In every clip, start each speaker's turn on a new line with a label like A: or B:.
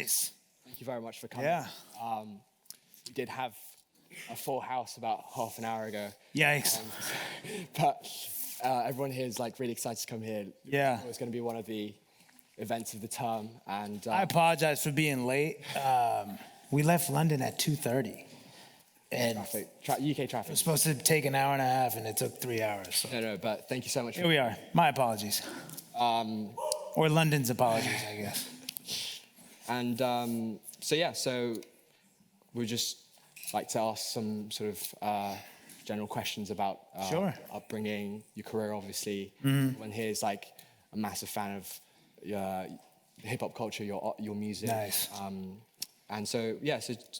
A: Nice.
B: Thank you very much for coming.
A: Yeah.
B: We did have a full house about half an hour ago.
A: Yikes.
B: But everyone here is like really excited to come here.
A: Yeah.
B: It's going to be one of the events of the term. And
A: I apologize for being late. We left London at 2:30. And
B: UK traffic.
A: it was supposed to take an hour and a half, and it took 3 hours. So.
B: No, but thank you so much.
A: Here we are. My apologies. Or London's apologies, I guess.
B: And so we'd just like to ask some sort of general questions about
A: Sure.
B: upbringing, your career, obviously. When here's like a massive fan of hip hop culture, your music.
A: Nice.
B: And so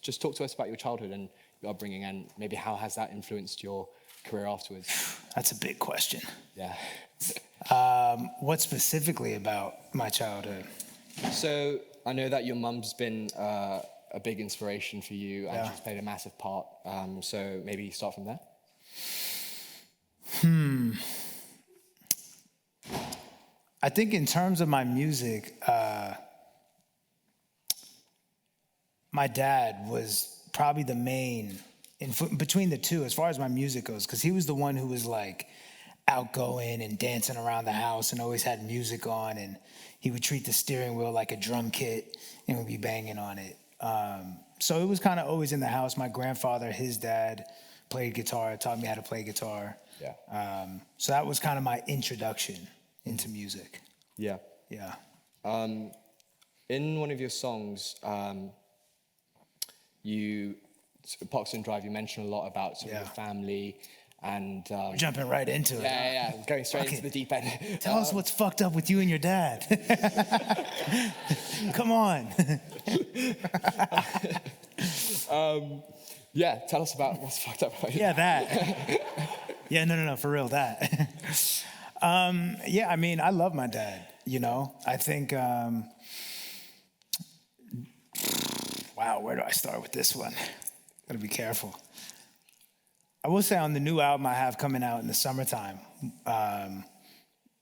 B: just talk to us about your childhood and your upbringing, and maybe how has that influenced your career afterwards?
A: That's a big question.
B: Yeah.
A: What specifically about my childhood?
B: So I know that your mum's been a big inspiration for you, and
A: Yeah.
B: she's played a massive part. So maybe start from there.
A: I think in terms of my music, my dad was probably the main between the two as far as my music goes, because he was the one who was like outgoing and dancing around the house and always had music on, and he would treat the steering wheel like a drum kit and would be banging on it. So it was kind of always in the house. My grandfather, his dad, played guitar, taught me how to play guitar.
B: Yeah.
A: So that was kind of my introduction into music.
B: Yeah.
A: Yeah.
B: In one of your songs, Parkstone Drive, you mentioned a lot about sort of your family and...
A: We're jumping right into it.
B: Yeah, going straight into the deep end.
A: Tell us what's fucked up with you and your dad. Come on.
B: Tell us about what's fucked up about you.
A: Yeah, that. Yeah, no, for real, that. I mean, I love my dad, you know. I think, wow, where do I start with this one? Gotta be careful. I will say on the new album I have coming out in the summertime,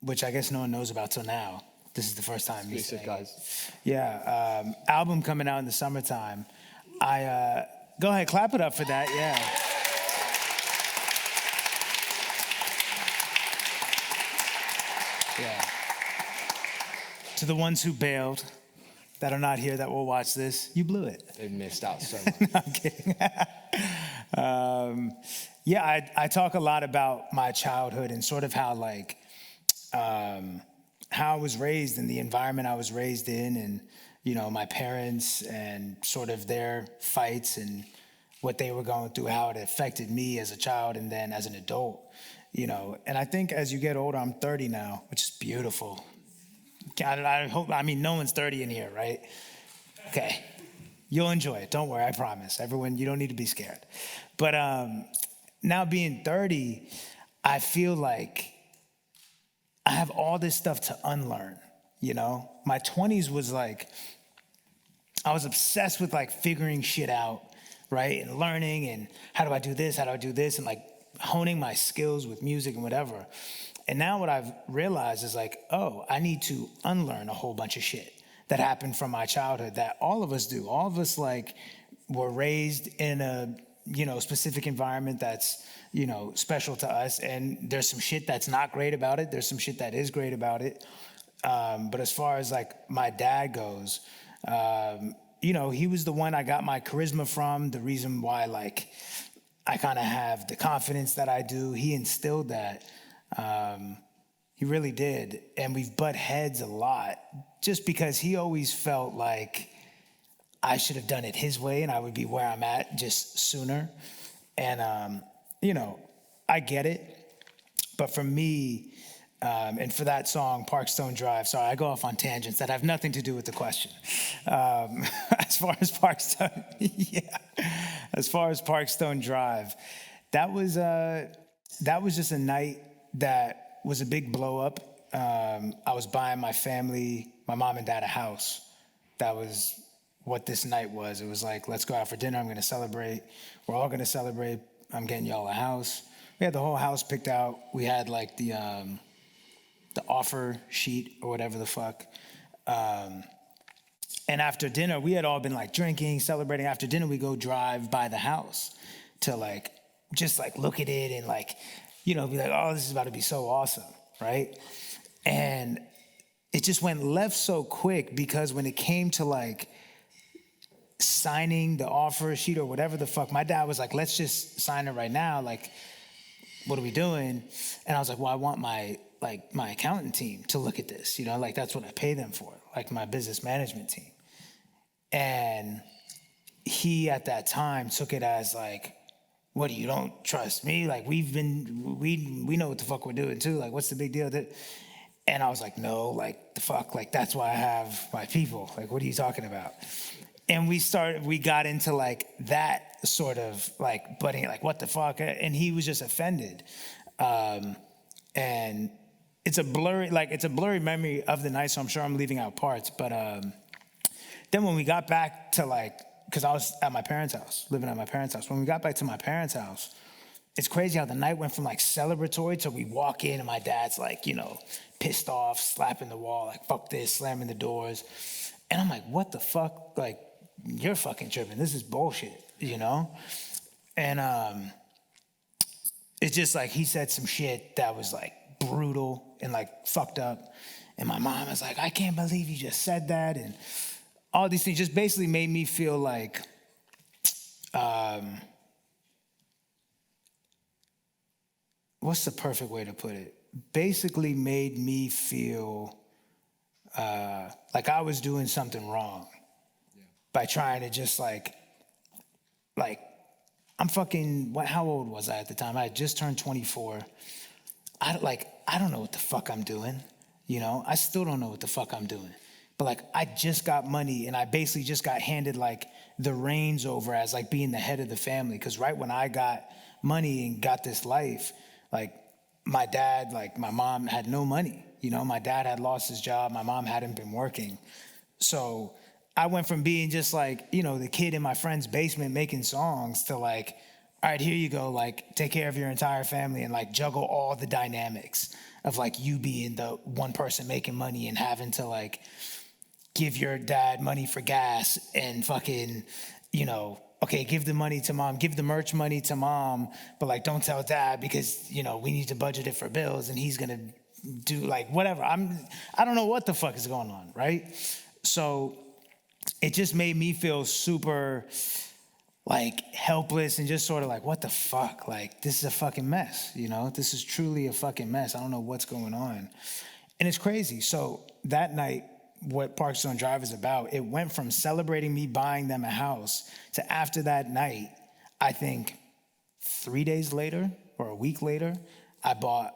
A: which I guess no one knows about till now. This is the first time you say
B: guys.
A: Yeah, album coming out in the summertime. Go ahead, clap it up for that, yeah. Yeah. To the ones who bailed, that are not here, that will watch this, you blew it.
B: They missed out so much.
A: No, I'm kidding. I talk a lot about my childhood and sort of how I was raised and the environment I was raised in, and you know, my parents and sort of their fights and what they were going through, how it affected me as a child and then as an adult, you know. And I think as you get older, I'm 30 now, which is beautiful. I mean, no one's 30 in here, right? Okay. You'll enjoy it. Don't worry, I promise. Everyone, you don't need to be scared. But now being 30, I feel like I have all this stuff to unlearn, you know? My 20s was like, I was obsessed with like figuring shit out, right? And learning and how do I do this, and like honing my skills with music and whatever. And now what I've realized is like, oh, I need to unlearn a whole bunch of shit that happened from my childhood that all of us do. All of us like were raised in a, you know, specific environment that's, you know, special to us. And there's some shit that's not great about it. There's some shit that is great about it. But as far as like my dad goes, you know, he was the one I got my charisma from, the reason why like I kind of have the confidence that I do. He instilled that. He really did. And we've butt heads a lot just because he always felt like I should have done it his way and I would be where I'm at just sooner. And, you know, I get it. But for me, and for that song, Parkstone Drive, sorry, I go off on tangents that have nothing to do with the question. As far as Parkstone, as far as Parkstone Drive, that was just a night that was a big blow up. I was buying my family, my mom and dad, a house. That was what this night was. It was like, let's go out for dinner. I'm going to celebrate. We're all going to celebrate. I'm getting y'all a house. We had the whole house picked out. We had like the offer sheet or whatever the fuck. And after dinner, we had all been like drinking, celebrating. After dinner, we go drive by the house to like, just like look at it and like, you know, be like, oh, this is about to be so awesome, right? And it just went left so quick because when it came to like signing the offer sheet or whatever the fuck, my dad was like, let's just sign it right now. Like, what are we doing? And I was like, well, I want my accountant team to look at this, you know, like that's what I pay them for, like my business management team. And he at that time took it as like, what, you don't trust me? Like we know what the fuck we're doing too. Like, what's the big deal? And I was like, no, like the fuck, like that's why I have my people. Like, what are you talking about? And we got into like that sort of like butting, like what the fuck? And he was just offended. And it's a blurry memory of the night, so I'm sure I'm leaving out parts. But then when we got back to like, because I was at my parents' house, living at my parents' house. When we got back to my parents' house, it's crazy how the night went from like celebratory to we walk in and my dad's like, you know, pissed off, slapping the wall, like fuck this, slamming the doors. And I'm like, what the fuck? Like, you're fucking tripping. This is bullshit, you know? And it's just like he said some shit that was like brutal and like fucked up. And my mom was like, I can't believe you just said that. And all these things just basically made me feel like, what's the perfect way to put it? Basically made me feel like I was doing something wrong by trying to just like, I'm fucking, how old was I at the time? I had just turned 24. I don't know what the fuck I'm doing, you know? I still don't know what the fuck I'm doing. But like, I just got money and I basically just got handed like the reins over as like being the head of the family. Cause right when I got money and got this life, like my dad, like my mom had no money. You know, my dad had lost his job. My mom hadn't been working. So I went from being just like, you know, the kid in my friend's basement making songs to like, all right, here you go. Like, take care of your entire family and like juggle all the dynamics of like you being the one person making money and having to like give your dad money for gas and fucking, you know, okay, give the money to mom, give the merch money to mom, but like don't tell dad because, you know, we need to budget it for bills and he's gonna do like whatever. I don't know what the fuck is going on, right? So it just made me feel super like helpless and just sort of like, what the fuck? Like, this is a fucking mess, you know? This is truly a fucking mess. I don't know what's going on. And it's crazy. So that night, what Parkstone Drive is about, it went from celebrating me buying them a house to after that night, I think 3 days later or a week later, I bought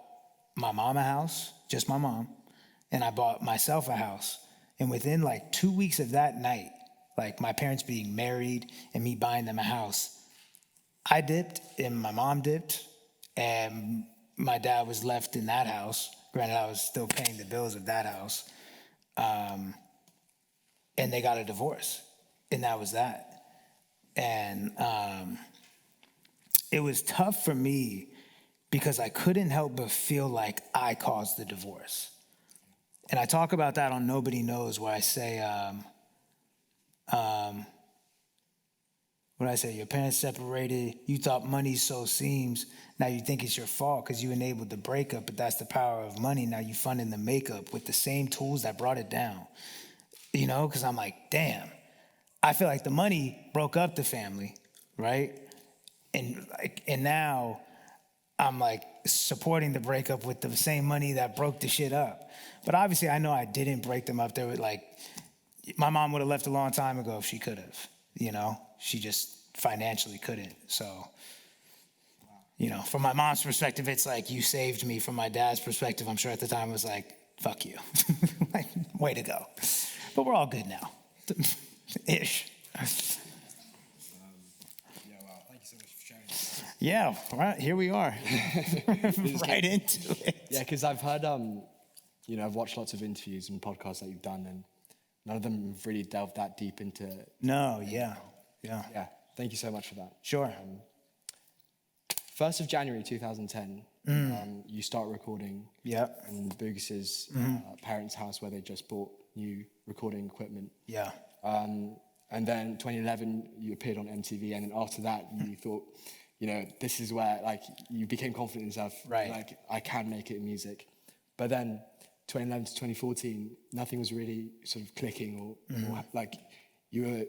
A: my mom a house, just my mom, and I bought myself a house. And within like 2 weeks of that night, like my parents being married and me buying them a house, I dipped and my mom dipped and my dad was left in that house. Granted, I was still paying the bills of that house. And they got a divorce, and that was that. And it was tough for me because I couldn't help but feel like I caused the divorce. And I talk about that on Nobody Knows, where I say, what did I say? Your parents separated, you thought money so seems, now you think it's your fault because you enabled the breakup, but that's the power of money. Now you funding the makeup with the same tools that brought it down. You know, because I'm like, damn, I feel like the money broke up the family, right? And now I'm like supporting the breakup with the same money that broke the shit up. But obviously I know I didn't break them up. They were like, my mom would have left a long time ago if she could have, you know? She just financially couldn't. So, you know, from my mom's perspective, it's like, you saved me. From my dad's perspective, I'm sure at the time it was like, fuck you. Like, way to go. But we're all good now. Ish.
B: Yeah, wow. Thank you so much for sharing.
A: Yeah, right, here we are. Right into it.
B: Yeah, because I've heard, you know, I've watched lots of interviews and podcasts that you've done, and none of them have really delved that deep into.
A: No, yeah.
B: Yeah, thank you so much for that.
A: Sure.
B: 1st of January 2010, you start recording.
A: Yep.
B: In Boogis's parents' house where they just bought new recording equipment.
A: Yeah.
B: And then 2011, you appeared on MTV, and then after that, you thought, you know, this is where, like, you became confident in yourself.
A: Right.
B: Like, I can make it in music. But then 2011 to 2014, nothing was really sort of clicking, or like, you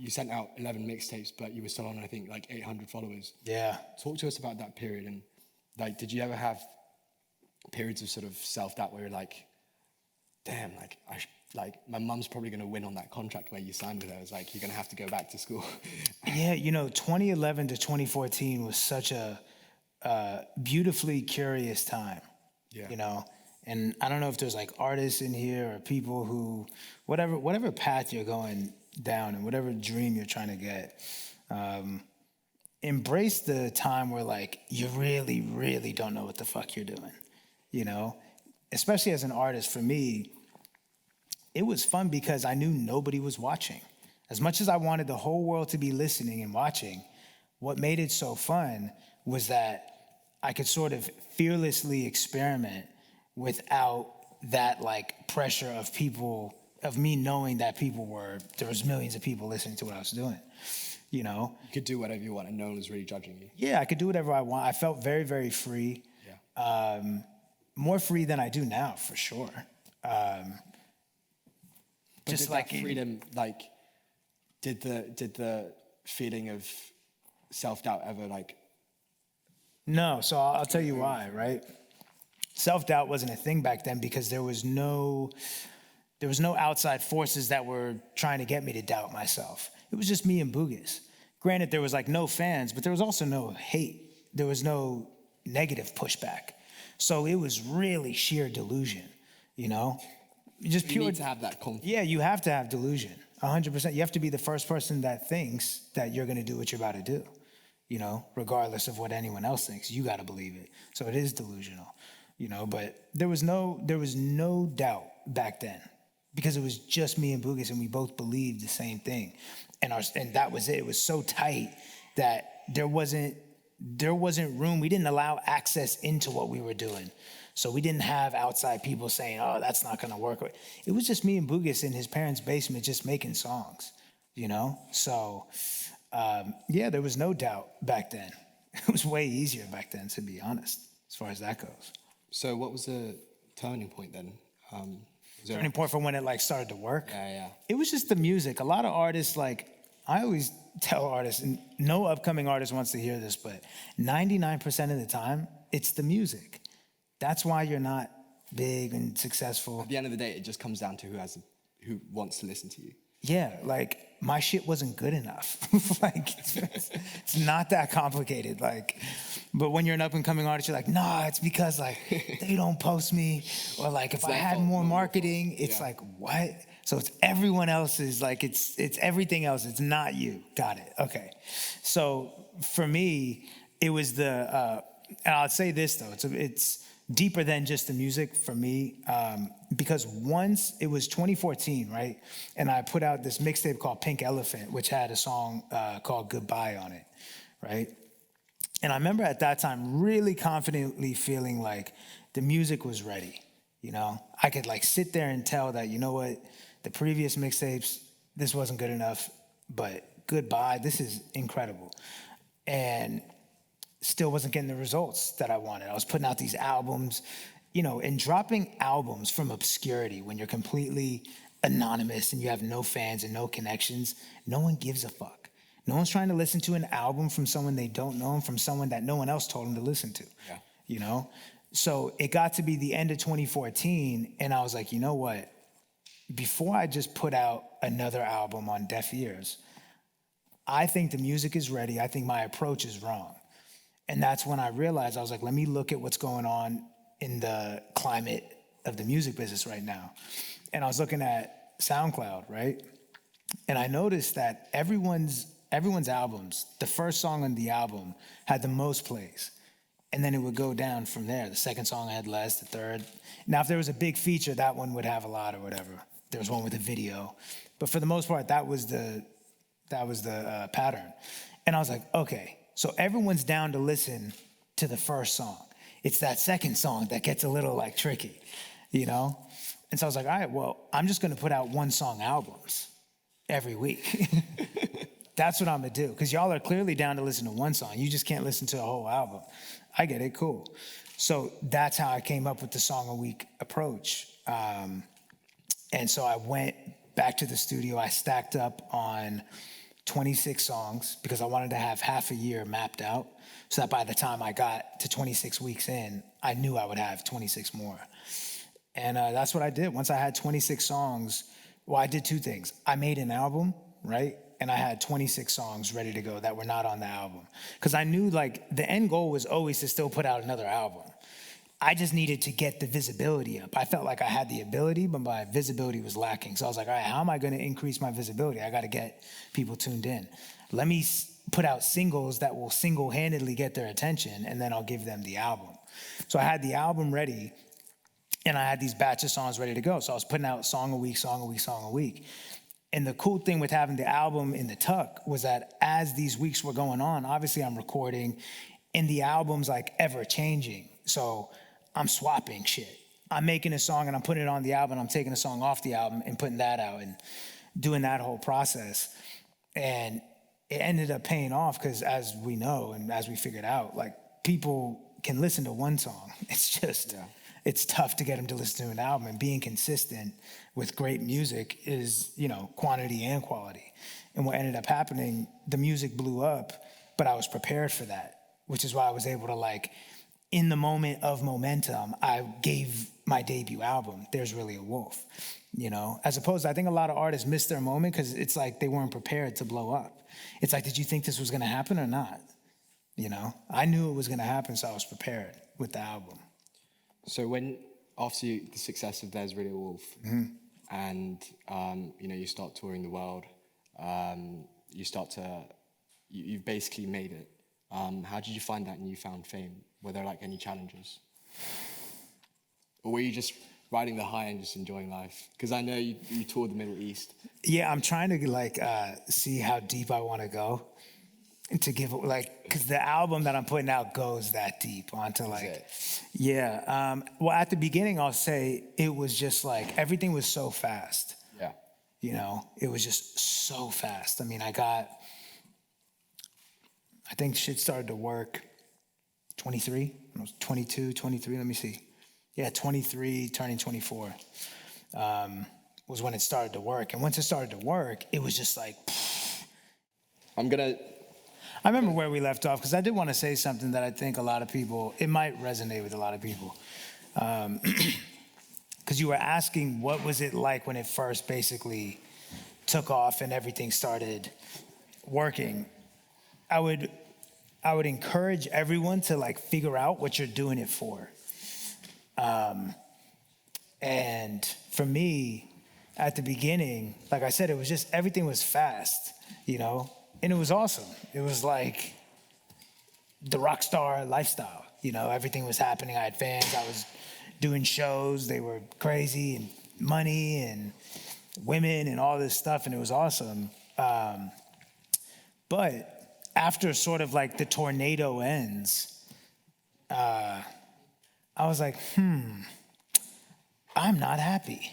B: sent out 11 mixtapes, but you were still on, I think, like 800 followers.
A: Yeah.
B: Talk to us about that period, and like, did you ever have periods of sort of self-doubt where you're like, damn, like my mum's probably going to win on that contract where you signed with her? It's like, you're going to have to go back to school.
A: Yeah, you know, 2011 to 2014 was such a beautifully curious time.
B: Yeah.
A: You know, and I don't know if there's like artists in here or people who, whatever path you're going down and whatever dream you're trying to get, embrace the time where like you really, really don't know what the fuck you're doing. You know, especially as an artist, for me, it was fun because I knew nobody was watching. As much as I wanted the whole world to be listening and watching, what made it so fun was that I could sort of fearlessly experiment without that like pressure of people, of me knowing that there was millions of people listening to what I was doing, you know?
B: You could do whatever you want and no one was really judging you.
A: Yeah, I could do whatever I want. I felt very, very free.
B: Yeah.
A: More free than I do now, for sure.
B: But
A: Just
B: did
A: like
B: that freedom, like, did the feeling of self-doubt ever, like...
A: No, so I'll tell you why, right? Self-doubt wasn't a thing back then because there was no outside forces that were trying to get me to doubt myself. It was just me and Boogus. Granted, there was like no fans, but there was also no hate. There was no negative pushback. So it was really sheer delusion, you know? Just
B: You
A: pure.
B: need to have that confidence.
A: Yeah, you have to have delusion, 100%. You have to be the first person that thinks that you're gonna do what you're about to do, you know, regardless of what anyone else thinks. You gotta believe it. So it is delusional, you know, but there was no doubt back then because it was just me and Boogus and we both believed the same thing. And that was it. It was so tight that there wasn't room. We didn't allow access into what we were doing. So we didn't have outside people saying, oh, that's not gonna work. It was just me and Boogus in his parents' basement just making songs, you know? So, yeah, there was no doubt back then. It was way easier back then, to be honest, as far as that goes.
B: So what was the turning point then?
A: Turning point for when it like started to work?
B: Yeah.
A: It was just the music. A lot of artists, like, I always tell artists, and no upcoming artist wants to hear this, but 99% of the time, it's the music. That's why you're not big and successful.
B: At the end of the day, it just comes down to who wants to listen to you.
A: Yeah, like my shit wasn't good enough. Like it's not that complicated. Like, but when you're an up and coming artist, you're like, nah, it's because like they don't post me, or like if I had more marketing, it's like what? So it's everyone else's. Like it's everything else. It's not you. Got it. Okay. So for me, it was and I'll say this though, it's deeper than just the music for me, because once it was 2014, right? And I put out this mixtape called Pink Elephant, which had a song called Goodbye on it, right? And I remember at that time really confidently feeling like the music was ready, you know? I could like sit there and tell that, you know what, the previous mixtapes, this wasn't good enough, but Goodbye, this is incredible. And still wasn't getting the results that I wanted. I was putting out these albums, you know, and dropping albums from obscurity when you're completely anonymous and you have no fans and no connections. No one gives a fuck. No one's trying to listen to an album from someone they don't know and from someone that no one else told them to listen to, you know? So it got to be the end of 2014 and I was like, you know what? Before I just put out another album on deaf ears, I think the music is ready. I think my approach is wrong. And that's when I realized, I was like, let me look at what's going on in the climate of the music business right now. And I was looking at SoundCloud, right? And I noticed that everyone's albums, the first song on the album had the most plays. And then it would go down from there. The second song had less, the third. Now, if there was a big feature, that one would have a lot or whatever. There was one with a video. But for the most part, that was the pattern. And I was like, okay. So everyone's down to listen to the first song. It's that second song that gets a little like tricky, you know? And so I was like, all right, well, I'm just gonna put out one song albums. every week. That's what I'm gonna do. Because y'all are clearly down to listen to one song. You just can't listen to a whole album. I get it, cool. So that's how I came up with the song a week approach. And so I went back to the studio. I stacked up on 26 songs because I wanted to have half a year mapped out so that by the time I got to 26 weeks in, I knew I would have 26 more. And that's what I did. Once I had 26 songs, well, I did two things. I made an album, right? And I had 26 songs ready to go that were not on the album. Because I knew like the end goal was always to still put out another album. I just needed to get the visibility up. I felt like I had the ability, but my visibility was lacking. So I was like, all right, how am I going to increase my visibility? I got to get people tuned in. Let me put out singles that will single-handedly get their attention, and then I'll give them the album. So I had the album ready, and I had these batch of songs ready to go. So I was putting out song a week, song a week, song a week. And the cool thing with having the album in the tuck was that as these weeks were going on, obviously I'm recording, and the album's like ever-changing. So I'm swapping shit. I'm making a song and I'm putting it on the album. I'm taking a song off the album and putting that out and doing that whole process. And it ended up paying off because as we know and as we figured out, like people can listen to one song. It's just, it's tough to get them to listen to an album. And being consistent with great music is, you know, quantity and quality. And what ended up happening, the music blew up, but I was prepared for that, which is why I was able to like, in the moment of momentum, I gave my debut album, There's Really a Wolf, you know? As opposed to, I think a lot of artists miss their moment because it's like they weren't prepared to blow up. It's like, did you think this was gonna happen or not? You know? I knew it was gonna happen, so I was prepared with the album.
B: So after the success of There's Really a Wolf, and you know, you start touring the world, you've basically made it. How did you find that newfound fame? Were there like any challenges? Or were you just riding the high and just enjoying life? Because I know you toured the Middle East.
A: Yeah, I'm trying to like see how deep I want to go to give like, because the album that I'm putting out goes that deep onto like, well, at the beginning, I'll say it was just like, everything was so fast.
B: Yeah.
A: You know, it was just so fast. I mean, I think shit started to work 23, I was 22, 23, let me see. Yeah, 23, turning 24 was when it started to work. And once it started to work, it was just like, I remember where we left off, because I did want to say something that I think a lot of people, it might resonate with a lot of people. Because you were asking, what was it like when it first basically took off and everything started working? I would encourage everyone to like figure out what you're doing it for. And for me, at the beginning, like I said, it was just, everything was fast, you know, and it was awesome. It was like the rock star lifestyle, you know, everything was happening. I had fans, I was doing shows, they were crazy, and money and women and all this stuff, and it was awesome. But after sort of like the tornado ends, I was like, I'm not happy.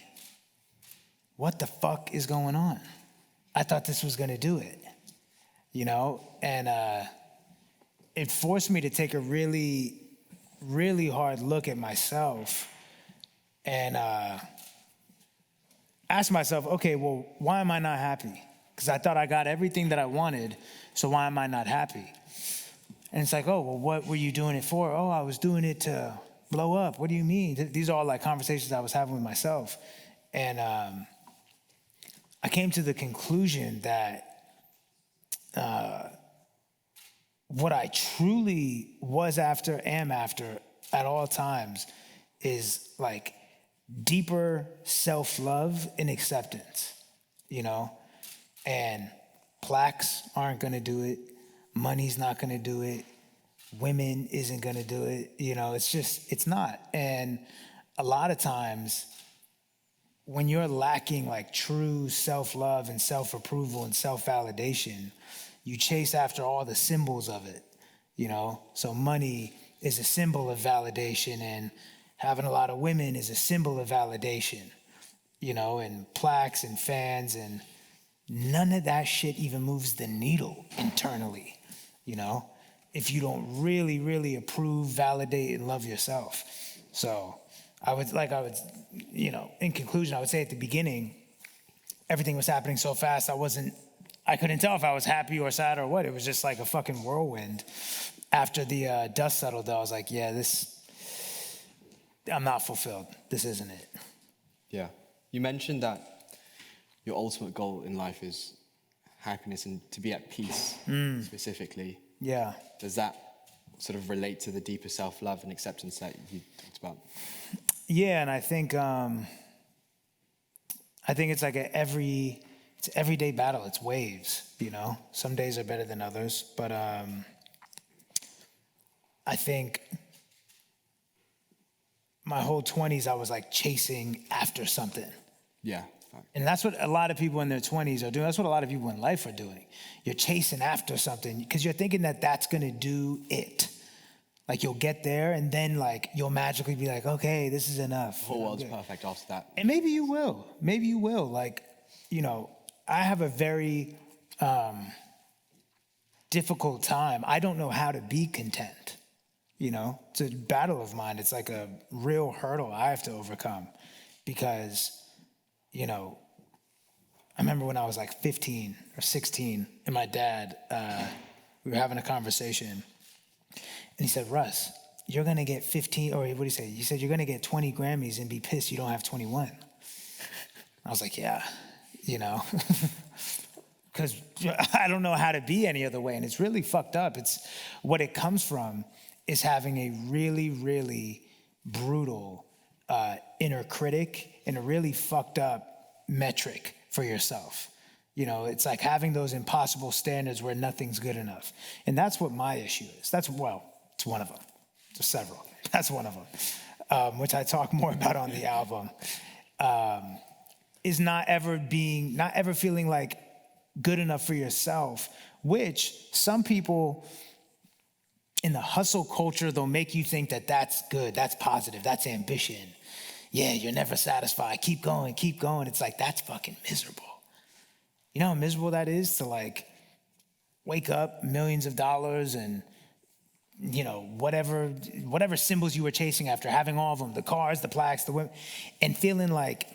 A: What the fuck is going on? I thought this was gonna do it, you know? And it forced me to take a really, really hard look at myself and ask myself, okay, well, why am I not happy? Because I thought I got everything that I wanted, so why am I not happy? And it's like, oh, well, what were you doing it for? Oh, I was doing it to blow up. What do you mean? These are all like conversations I was having with myself. And I came to the conclusion that what I truly was after, am after at all times is like deeper self-love and acceptance, you know? And plaques aren't gonna do it. Money's not gonna do it. Women isn't gonna do it. You know, it's not. And a lot of times when you're lacking like true self-love and self-approval and self-validation, you chase after all the symbols of it, you know? So money is a symbol of validation, and having a lot of women is a symbol of validation, you know, and plaques and fans and none of that shit even moves the needle internally, you know, if you don't really, really approve, validate, and love yourself. So in conclusion, I would say at the beginning, everything was happening so fast, I couldn't tell if I was happy or sad or what. It was just like a fucking whirlwind. After the dust settled, I was like, yeah, I'm not fulfilled. This isn't it.
B: Yeah. You mentioned that your ultimate goal in life is happiness and to be at peace specifically.
A: Yeah.
B: Does that sort of relate to the deeper self-love and acceptance that you talked about?
A: Yeah, and I think it's like it's everyday battle. It's waves, you know. Some days are better than others, but I think my whole 20s I was like chasing after something.
B: Yeah.
A: And that's what a lot of people in their 20s are doing. That's what a lot of people in life are doing. You're chasing after something because you're thinking that that's going to do it. Like you'll get there and then like you'll magically be like, okay, this is enough.
B: The whole world's perfect after that.
A: And maybe you will. Maybe you will. Like, you know, I have a very difficult time. I don't know how to be content. You know, it's a battle of mine. It's like a real hurdle I have to overcome because, you know, I remember when I was like 15 or 16 and my dad, we were having a conversation and he said, Russ, you're going to get 15, or what did he say? He said, you're going to get 20 Grammys and be pissed you don't have 21. I was like, yeah, you know, because I don't know how to be any other way. And it's really fucked up. It's what it comes from is having a really, really brutal inner critic and a really fucked up metric for yourself. You know, it's like having those impossible standards where nothing's good enough. And that's what my issue is. It's one of them. There's several. That's one of them, which I talk more about on the album, is not ever feeling like good enough for yourself, which some people in the hustle culture, they'll make you think that that's good, that's positive, that's ambition. Yeah, you're never satisfied. Keep going, keep going. It's like, that's fucking miserable. You know how miserable that is to like wake up millions of dollars and, you know, whatever symbols you were chasing after, having all of them, the cars, the plaques, the women, and feeling like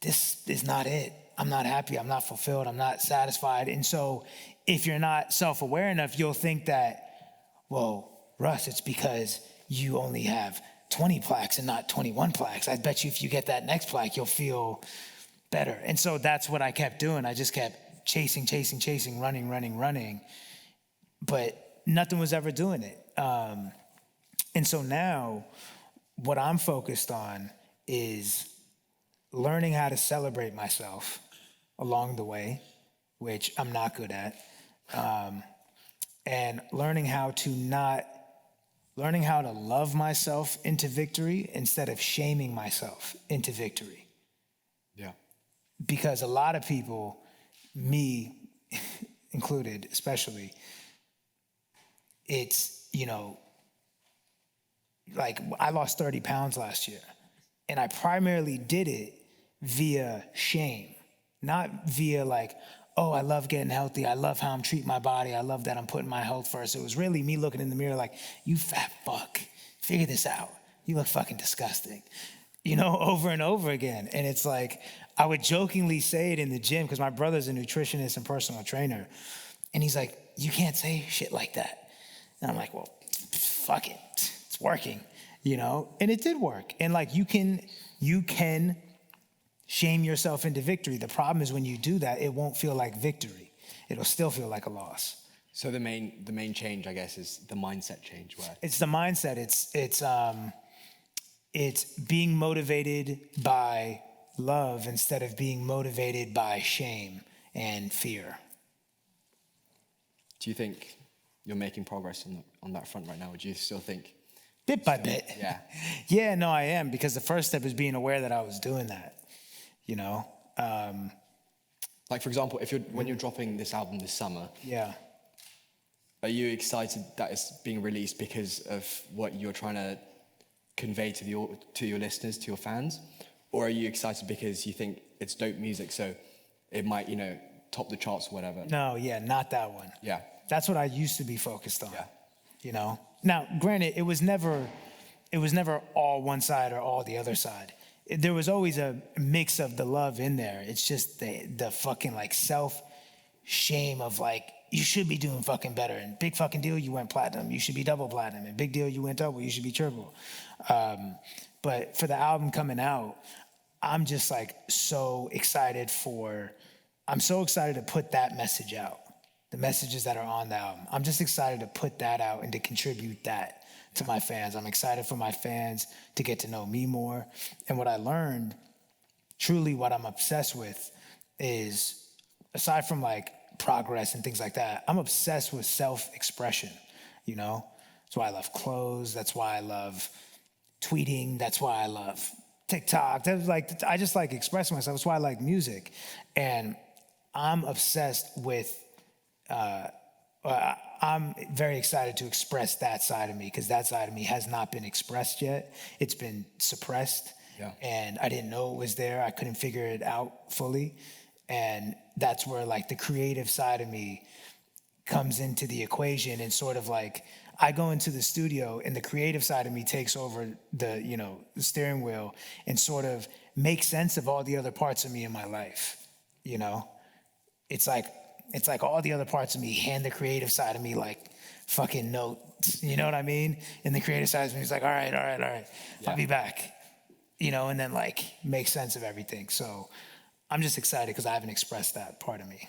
A: this is not it. I'm not happy. I'm not fulfilled. I'm not satisfied. And so if you're not self-aware enough, you'll think that, well, Russ, it's because you only have 20 plaques and not 21 plaques. I bet you if you get that next plaque, you'll feel better. And so that's what I kept doing. I just kept chasing, running. But nothing was ever doing it. And so now what I'm focused on is learning how to celebrate myself along the way, which I'm not good at, and learning how to love myself into victory instead of shaming myself into victory.
B: Yeah.
A: Because a lot of people, me included especially, it's, you know, like I lost 30 pounds last year and I primarily did it via shame, not via like, oh, I love getting healthy. I love how I'm treating my body. I love that I'm putting my health first. It was really me looking in the mirror like, you fat fuck, figure this out. You look fucking disgusting, you know, over and over again. And it's like, I would jokingly say it in the gym because my brother's a nutritionist and personal trainer. And he's like, you can't say shit like that. And I'm like, well, fuck it, it's working, you know? And it did work. And like, you can shame yourself into victory. The problem is when you do that, it won't feel like victory. It'll still feel like a loss.
B: So the main change, I guess, is the mindset change. Where
A: it's the mindset. It's being motivated by love instead of being motivated by shame and fear.
B: Do you think you're making progress on that front right now? Or do you still think?
A: Bit by bit.
B: Yeah.
A: Yeah, no, I am, because the first step is being aware that I was doing that, you know?
B: Like, for example, when you're dropping this album this summer,
A: yeah.
B: Are you excited that it's being released because of what you're trying to convey to your listeners, to your fans? Or are you excited because you think it's dope music, so it might, top the charts or whatever.
A: No, yeah, not that one.
B: Yeah.
A: That's what I used to be focused on.
B: Yeah.
A: You know? Now, granted, it was never all one side or all the other side. There was always a mix of the love in there. It's just the fucking like self shame of like, you should be doing fucking better. And big fucking deal, you went platinum. You should be double platinum. And big deal, you went double. You should be triple. But for the album coming out, I'm just like so excited I'm so excited to put that message out. The messages that are on the album. I'm just excited to put that out and to contribute that to my fans. I'm excited for my fans to get to know me more. And what I learned, truly what I'm obsessed with is, aside from like progress and things like that, I'm obsessed with self-expression, you know? That's why I love clothes. That's why I love tweeting. That's why I love TikTok. I just like expressing myself. That's why I like music. And I'm obsessed with, I'm very excited to express that side of me, because that side of me has not been expressed yet. It's been suppressed.
B: Yeah.
A: And I didn't know it was there. I couldn't figure it out fully. And that's where like the creative side of me comes into the equation, and sort of like I go into the studio and the creative side of me takes over the steering wheel and sort of make sense of all the other parts of me in my life. You know, it's like all the other parts of me hand the creative side of me like fucking notes, you know what I mean? And the creative side of me is like, all right, yeah. I'll be back, and then like make sense of everything. So I'm just excited because I haven't expressed that part of me.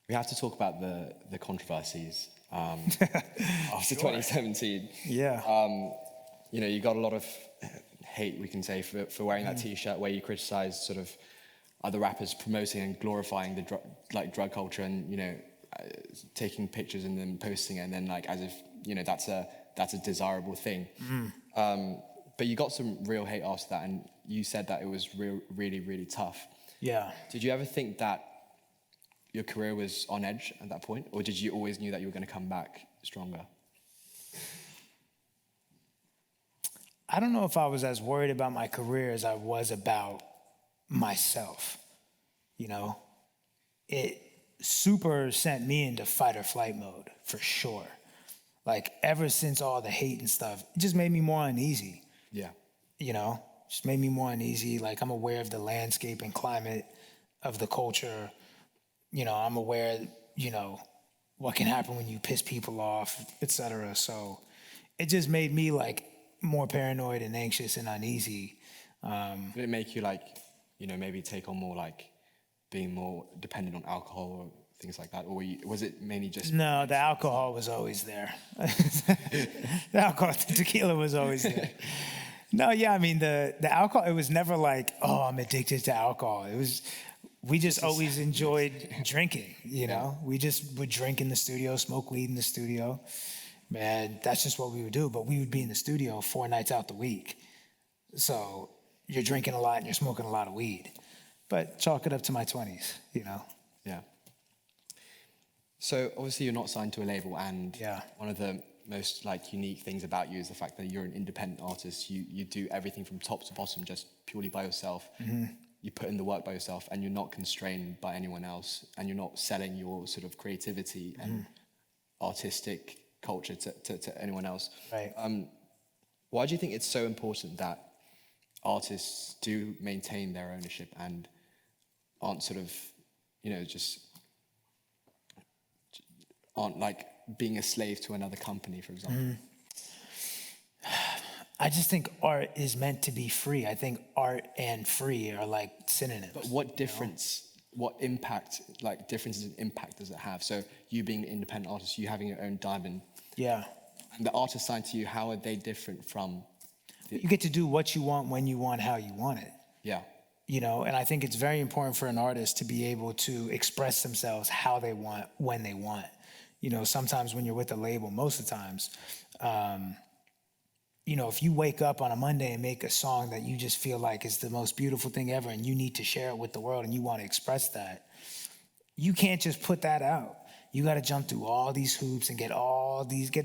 B: We have to talk about the controversies after 2017.
A: Yeah.
B: You got a lot of hate, we can say, for wearing that T-shirt, where you criticized sort of other rappers promoting and glorifying the drug culture, and taking pictures and then posting it, and then like as if that's a desirable thing. But you got some real hate after that, and you said that it was really, really tough.
A: Yeah.
B: Did you ever think that your career was on edge at that point, or did you always knew that you were going to come back stronger?
A: I don't know if I was as worried about my career as I was about myself. It super sent me into fight or flight mode, for sure. Like ever since all the hate and stuff, it just made me more uneasy.
B: Yeah.
A: Just made me more uneasy. Like I'm aware of the landscape and climate of the culture. I'm aware, what can happen when you piss people off, et cetera. So it just made me like more paranoid and anxious and uneasy.
B: Did it make you like, maybe take on more like being more dependent on alcohol or things like that? Or was it mainly just...
A: No, the alcohol was always there. The alcohol, the tequila was always there. No, yeah, I mean, the alcohol, it was never like, oh, I'm addicted to alcohol. We just always enjoyed drinking, We just would drink in the studio, smoke weed in the studio. Man, that's just what we would do. But we would be in the studio 4 nights out the week. So you're drinking a lot and you're smoking a lot of weed. But chalk it up to my 20s,
B: Yeah. So obviously you're not signed to a label, and one of the most like unique things about you is the fact that you're an independent artist. You do everything from top to bottom just purely by yourself. Mm-hmm. You put in the work by yourself, and you're not constrained by anyone else, and you're not selling your sort of creativity and artistic culture to anyone else.
A: Right.
B: Why do you think it's so important that artists do maintain their ownership and aren't sort of, aren't like being a slave to another company, for example?
A: I just think art is meant to be free. I think art and free are like synonyms.
B: But what difference, what impact, like differences in impact does it have? So you being an independent artist, you having your own DIEMON.
A: Yeah.
B: And the artists signed to you, how are they different from...
A: You get to do what you want, when you want, how you want it.
B: Yeah.
A: And I think it's very important for an artist to be able to express themselves how they want, when they want. Sometimes when you're with a label, most of the times, if you wake up on a Monday and make a song that you just feel like is the most beautiful thing ever, and you need to share it with the world and you want to express that, you can't just put that out. You got to jump through all these hoops and get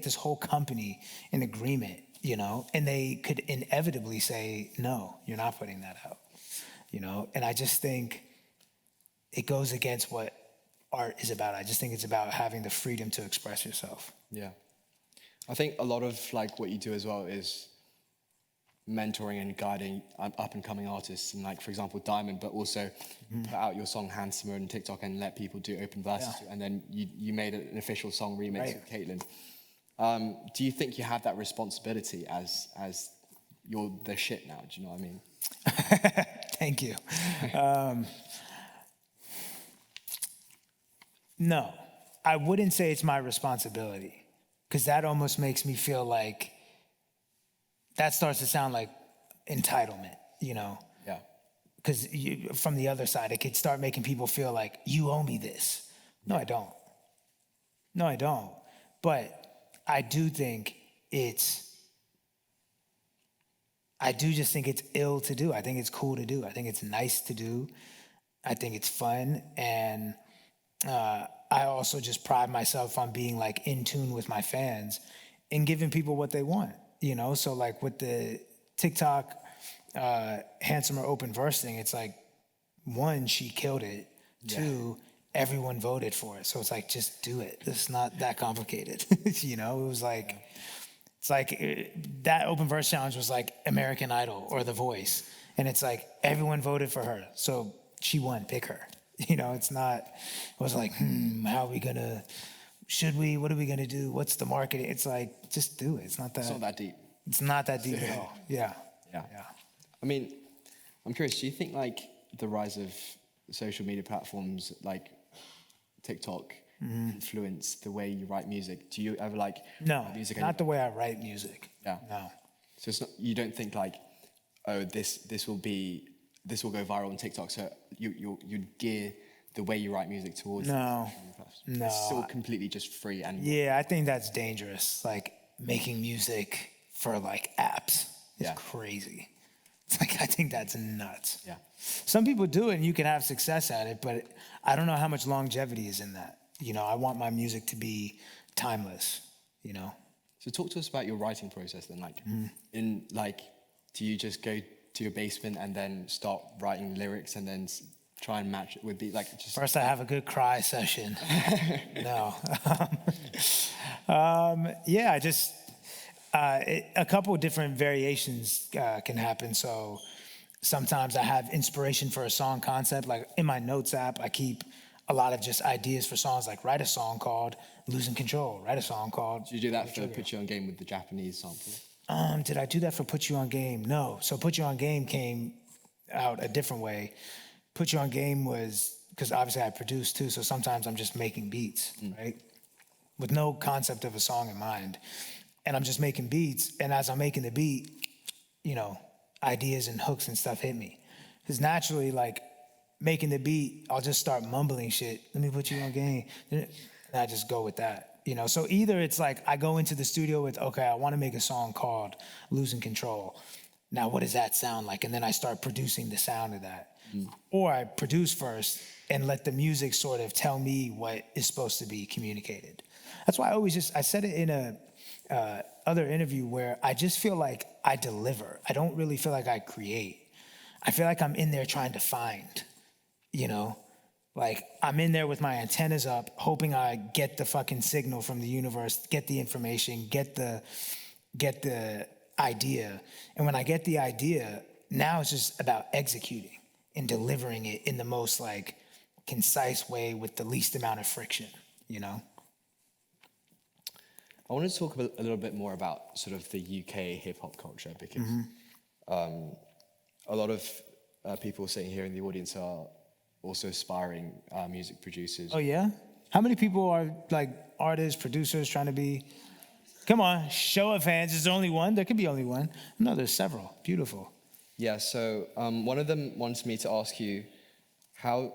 A: this whole company in agreement, and they could inevitably say, no, you're not putting that out, and I just think it goes against what art is about. I just think it's about having the freedom to express yourself.
B: Yeah. I think a lot of like what you do as well is mentoring and guiding up and coming artists, and like for example DIEMON, but also put out your song Handsomer on TikTok and let people do open verses, and then you made an official song remix with Caitlin. Do you think you have that responsibility as you're the shit now? Do you know what I mean?
A: Thank you. No, I wouldn't say it's my responsibility, because that almost makes me feel like that starts to sound like entitlement, you know?
B: Yeah.
A: Because from the other side, it could start making people feel like, you owe me this. No, I don't. No, I don't. But I do think I do just think it's ill to do. I think it's cool to do. I think it's nice to do. I think it's fun. And I also just pride myself on being like in tune with my fans and giving people what they want, you know? So like with the TikTok Handsomer open verse thing, it's like, one, she killed it. Yeah. Two, everyone voted for it. So it's like, just do it. It's not that complicated. You know, it was like, it's like that open verse challenge was like American Idol or The Voice. And it's like, everyone voted for her. So she won, pick her. You know, it's not, it was like, how are we gonna, should we, what are we gonna do? What's the marketing? It's like, just do it. It's not that
B: deep.
A: It's not that deep at all. Yeah.
B: Yeah. I mean, I'm curious, do you think like the rise of social media platforms like TikTok influence the way you write music? Do you ever like
A: music? Not the way I write music.
B: Yeah.
A: No.
B: So it's not, you don't think like, oh, this will go viral on TikTok, so you gear the way you write music towards
A: No.
B: It's still completely just free and
A: yeah, I think that's dangerous. Like making music for like apps is crazy. It's like, I think that's nuts.
B: Yeah.
A: Some people do it and you can have success at it, but I don't know how much longevity is in that. You know, I want my music to be timeless, you know?
B: So talk to us about your writing process then, like, do you just go to your basement and then start writing lyrics and then try and match it with the, like, just...
A: First I have a good cry session. No. Yeah, I just, a couple of different variations can happen. So sometimes I have inspiration for a song concept. Like in my notes app, I keep a lot of just ideas for songs, like write a song called Losing Control, write a song called...
B: Did you do that for Put You On Game with the Japanese sample?
A: Did I do that for Put You On Game? No. So Put You On Game came out a different way. Put You On Game was, because obviously I produce too, so sometimes I'm just making beats, right? With no concept of a song in mind. And I'm just making beats, and as I'm making the beat, you know, ideas and hooks and stuff hit me. Because naturally, like, making the beat, I'll just start mumbling shit. Let me put you on game. And I just go with that, you know? So either it's like I go into the studio with, okay, I want to make a song called Losing Control. Now, what does that sound like? And then I start producing the sound of that. Or I produce first and let the music sort of tell me what is supposed to be communicated. That's why I said it in a other interview where I just feel like I deliver. I don't really feel like I create. I feel like I'm in there trying to find, you know? Like I'm in there with my antennas up, hoping I get the fucking signal from the universe, get the information, get the idea. And when I get the idea, now it's just about executing and delivering it in the most like concise way with the least amount of friction, you know?
B: I wanted to talk a little bit more about sort of the UK hip-hop culture, because a lot of people sitting here in the audience are also aspiring music producers.
A: Oh, yeah? How many people are like artists, producers trying to be? Come on, show of hands. Is there only one? There could be only one. No, there's several. Beautiful.
B: Yeah, so one of them wants me to ask you how,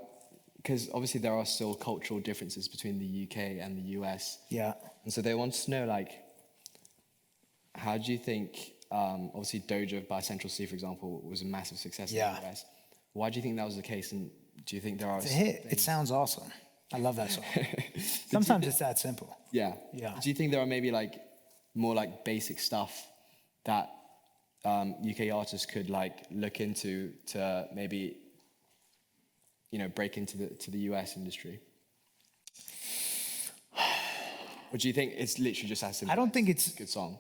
B: because obviously there are still cultural differences between the UK and the US.
A: Yeah.
B: And so they want to know, like, how do you think, obviously Doja by Central C, for example, was a massive success in the US. Why do you think that was the case? And do you think there are...
A: It's a hit. It sounds awesome. I love that song. Sometimes it's that simple.
B: Yeah. Yeah. Do you think there are maybe like more like basic stuff that UK artists could like look into to maybe, break into the US industry? Or do you think it's literally just as simple?
A: I don't think it's
B: a good song.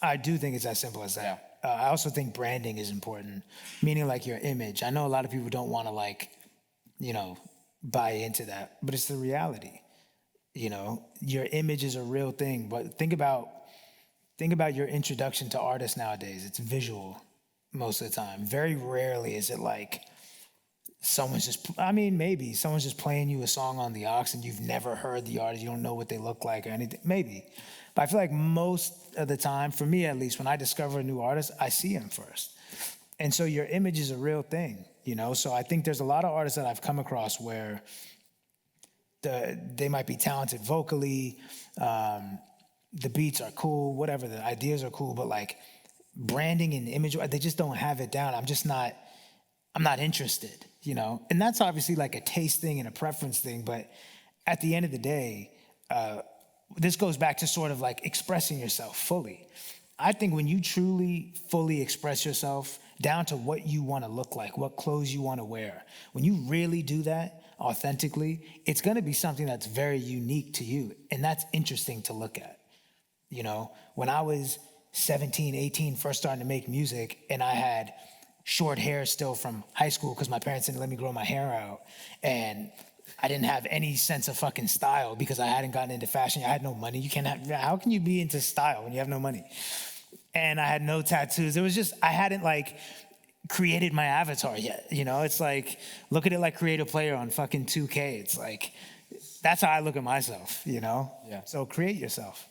A: I do think it's as simple as that. I also think branding is important, meaning like your image. I know a lot of people don't want to buy into that, but it's the reality. Your image is a real thing. But think about your introduction to artists nowadays. It's visual most of the time. Very rarely is it like maybe someone's just playing you a song on the aux and you've never heard the artist, you don't know what they look like or anything, maybe. But I feel like most of the time, for me at least, when I discover a new artist, I see him first. And so your image is a real thing, So I think there's a lot of artists that I've come across where they might be talented vocally, the beats are cool, whatever, the ideas are cool, but like branding and image, they just don't have it down. I'm not interested, And that's obviously like a taste thing and a preference thing, but at the end of the day, this goes back to sort of like expressing yourself fully. I think when you truly, fully express yourself down to what you want to look like, what clothes you want to wear, when you really do that authentically, it's going to be something that's very unique to you. And that's interesting to look at. When I was 17, 18, first starting to make music, and I had short hair still from high school because my parents didn't let me grow my hair out. And I didn't have any sense of fucking style because I hadn't gotten into fashion. I had no money. How can you be into style when you have no money? And I had no tattoos. It was just, I hadn't created my avatar yet. It's like, look at it like create a player on fucking 2K. It's like, that's how I look at myself, Yeah. So create yourself.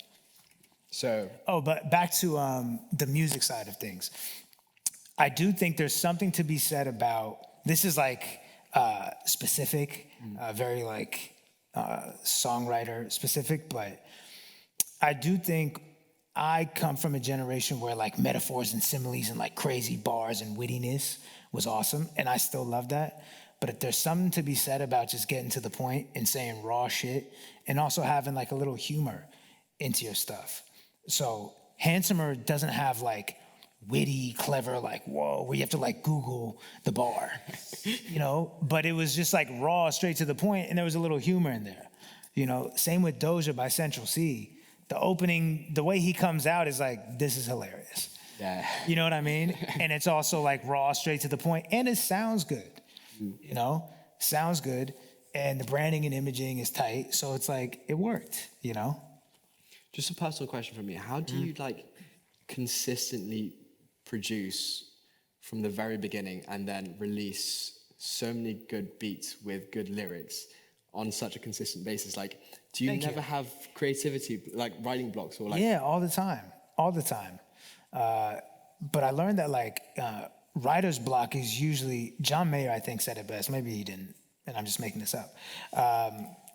A: But back to the music side of things. I do think there's something to be said about, this is specific, very songwriter specific, but I do think I come from a generation where metaphors and similes and crazy bars and wittiness was awesome, and I still love that. But if there's something to be said about just getting to the point and saying raw shit and also having a little humor into your stuff. So Handsomer doesn't have witty, clever, whoa, where you have to Google the bar, but it was just raw, straight to the point, and there was a little humor in there, Same with Doja by Central C. The opening, the way he comes out is this is hilarious.
B: Yeah.
A: You know what I mean? And it's also raw, straight to the point, and it sounds good, sounds good, and the branding and imaging is tight, so it's it worked,
B: Just a personal question from me. How do you consistently produce from the very beginning and then release so many good beats with good lyrics on such a consistent basis? Do you never have creativity, writing blocks or
A: Yeah, all the time. But I learned that writer's block is usually, John Mayer I think said it best, maybe he didn't, and I'm just making this up.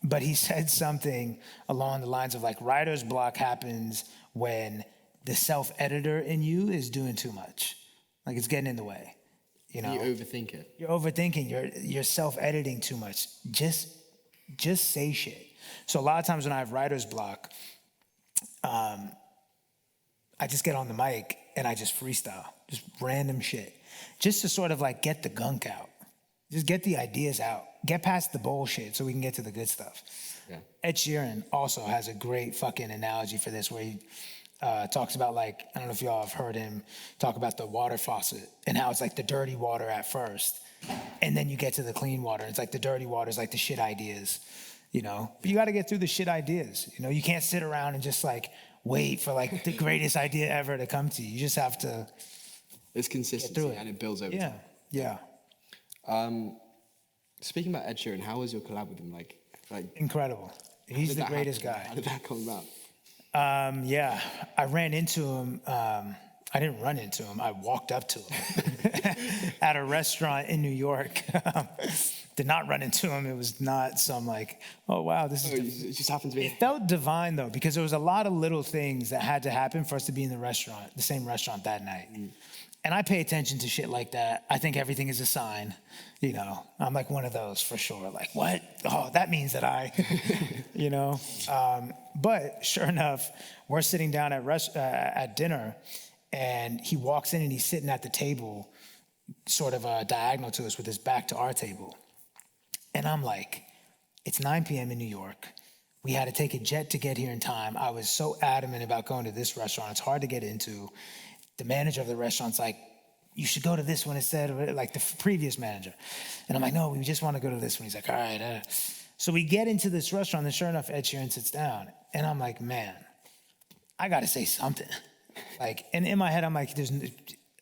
A: But he said something along the lines of writer's block happens when the self-editor in you is doing too much. It's getting in the way,
B: You overthink it.
A: You're overthinking, you're self-editing too much. Just say shit. So a lot of times when I have writer's block, I just get on the mic and I just freestyle, just random shit. Just to sort of get the gunk out. Just get the ideas out. Get past the bullshit so we can get to the good stuff.
B: Yeah.
A: Ed Sheeran also has a great fucking analogy for this where he talks about I don't know if y'all have heard him talk about the water faucet and how it's the dirty water at first. And then you get to the clean water. It's the dirty water is the shit ideas, But you got to get through the shit ideas. You can't sit around and just wait for the greatest idea ever to come to you. You just have to.
B: It's consistency and it builds over time.
A: Yeah.
B: Speaking about Ed Sheeran, how was your collab with him?
A: Incredible. He's the greatest guy.
B: How did that come about?
A: Yeah, I ran into him. I didn't run into him. I walked up to him at a restaurant in New York. Did not run into him. It was not some oh, wow, this is...
B: It just happened to be...
A: It felt divine, though, because there was a lot of little things that had to happen for us to be in the same restaurant that night. And I pay attention to shit like that. I think everything is a sign, I'm one of those for sure. What? Oh, that means that I, But sure enough, we're sitting down at dinner, and he walks in and he's sitting at the table, sort of diagonal to us with his back to our table. And I'm like, it's 9 p.m. in New York. We had to take a jet to get here in time. I was so adamant about going to this restaurant. It's hard to get into. The manager of the restaurant's like, you should go to this one instead of like the previous manager. And I'm like, no, we just want to go to this one. He's like, all right. So we get into this restaurant, and sure enough, Ed Sheeran sits down. And I'm like, man, I got to say something. Like, and in my head, I'm like,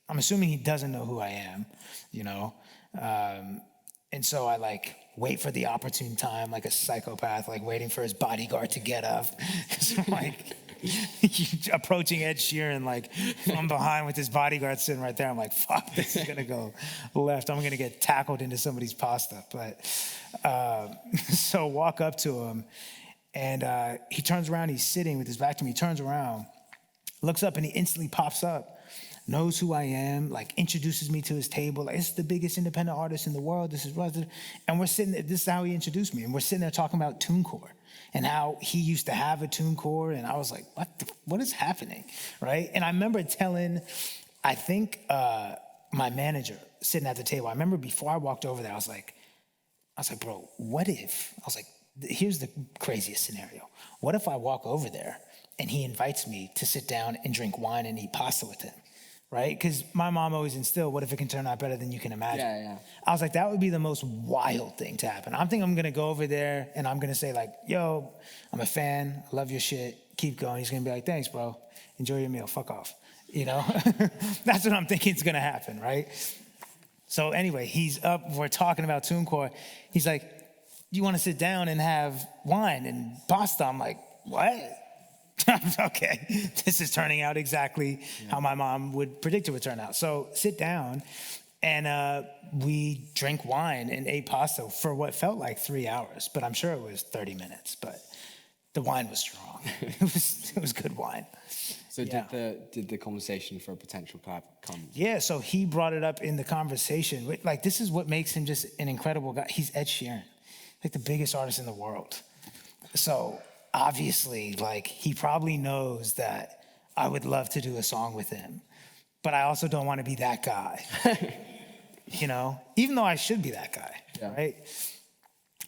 A: I'm assuming he doesn't know who I am, you know? And so I like wait for the opportune time, like a psychopath, like waiting for his bodyguard to get up. So I'm like approaching Ed Sheeran like from behind with his bodyguard sitting right there. I'm like, fuck, this is gonna go left. I'm gonna get tackled into somebody's pasta. But so walk up to him, and he turns around. He's sitting with his back to me. He turns around, looks up, and he instantly pops up. Knows who I am, like introduces me to his table. Like, this is the biggest independent artist in the world. This is Russ. And we're sitting there, this is how he introduced me. And we're sitting there talking about TuneCore and how he used to have a TuneCore. And I was like, what is happening, right? And I remember telling, I think my manager sitting at the table, I remember before I walked over there, I was like, bro, what if, I was like, here's the craziest scenario. What if I walk over there and he invites me to sit down and drink wine and eat pasta with him? Right? Because my mom always instilled, what if it can turn out better than you can imagine?
B: Yeah.
A: I was like, that would be the most wild thing to happen. I'm thinking I'm going to go over there and I'm going to say like, yo, I'm a fan. I love your shit. Keep going. He's going to be like, thanks, bro. Enjoy your meal. Fuck off. You know? That's what I'm thinking is going to happen, right? So anyway, he's up. We're talking about TuneCore. He's like, you want to sit down and have wine and pasta? I'm like, what? Okay, this is turning out exactly how my mom would predict it would turn out. So sit down, and we drank wine and ate pasta for what felt like 3 hours, but I'm sure it was 30 minutes. But the wine was strong. It was good wine.
B: So did the conversation for a potential collab come?
A: Yeah, so he brought it up in the conversation. Like, this is what makes him just an incredible guy. He's Ed Sheeran, like the biggest artist in the world. So obviously, like, he probably knows that I would love to do a song with him, but I also don't want to be that guy, you know, even though I should be that guy, right?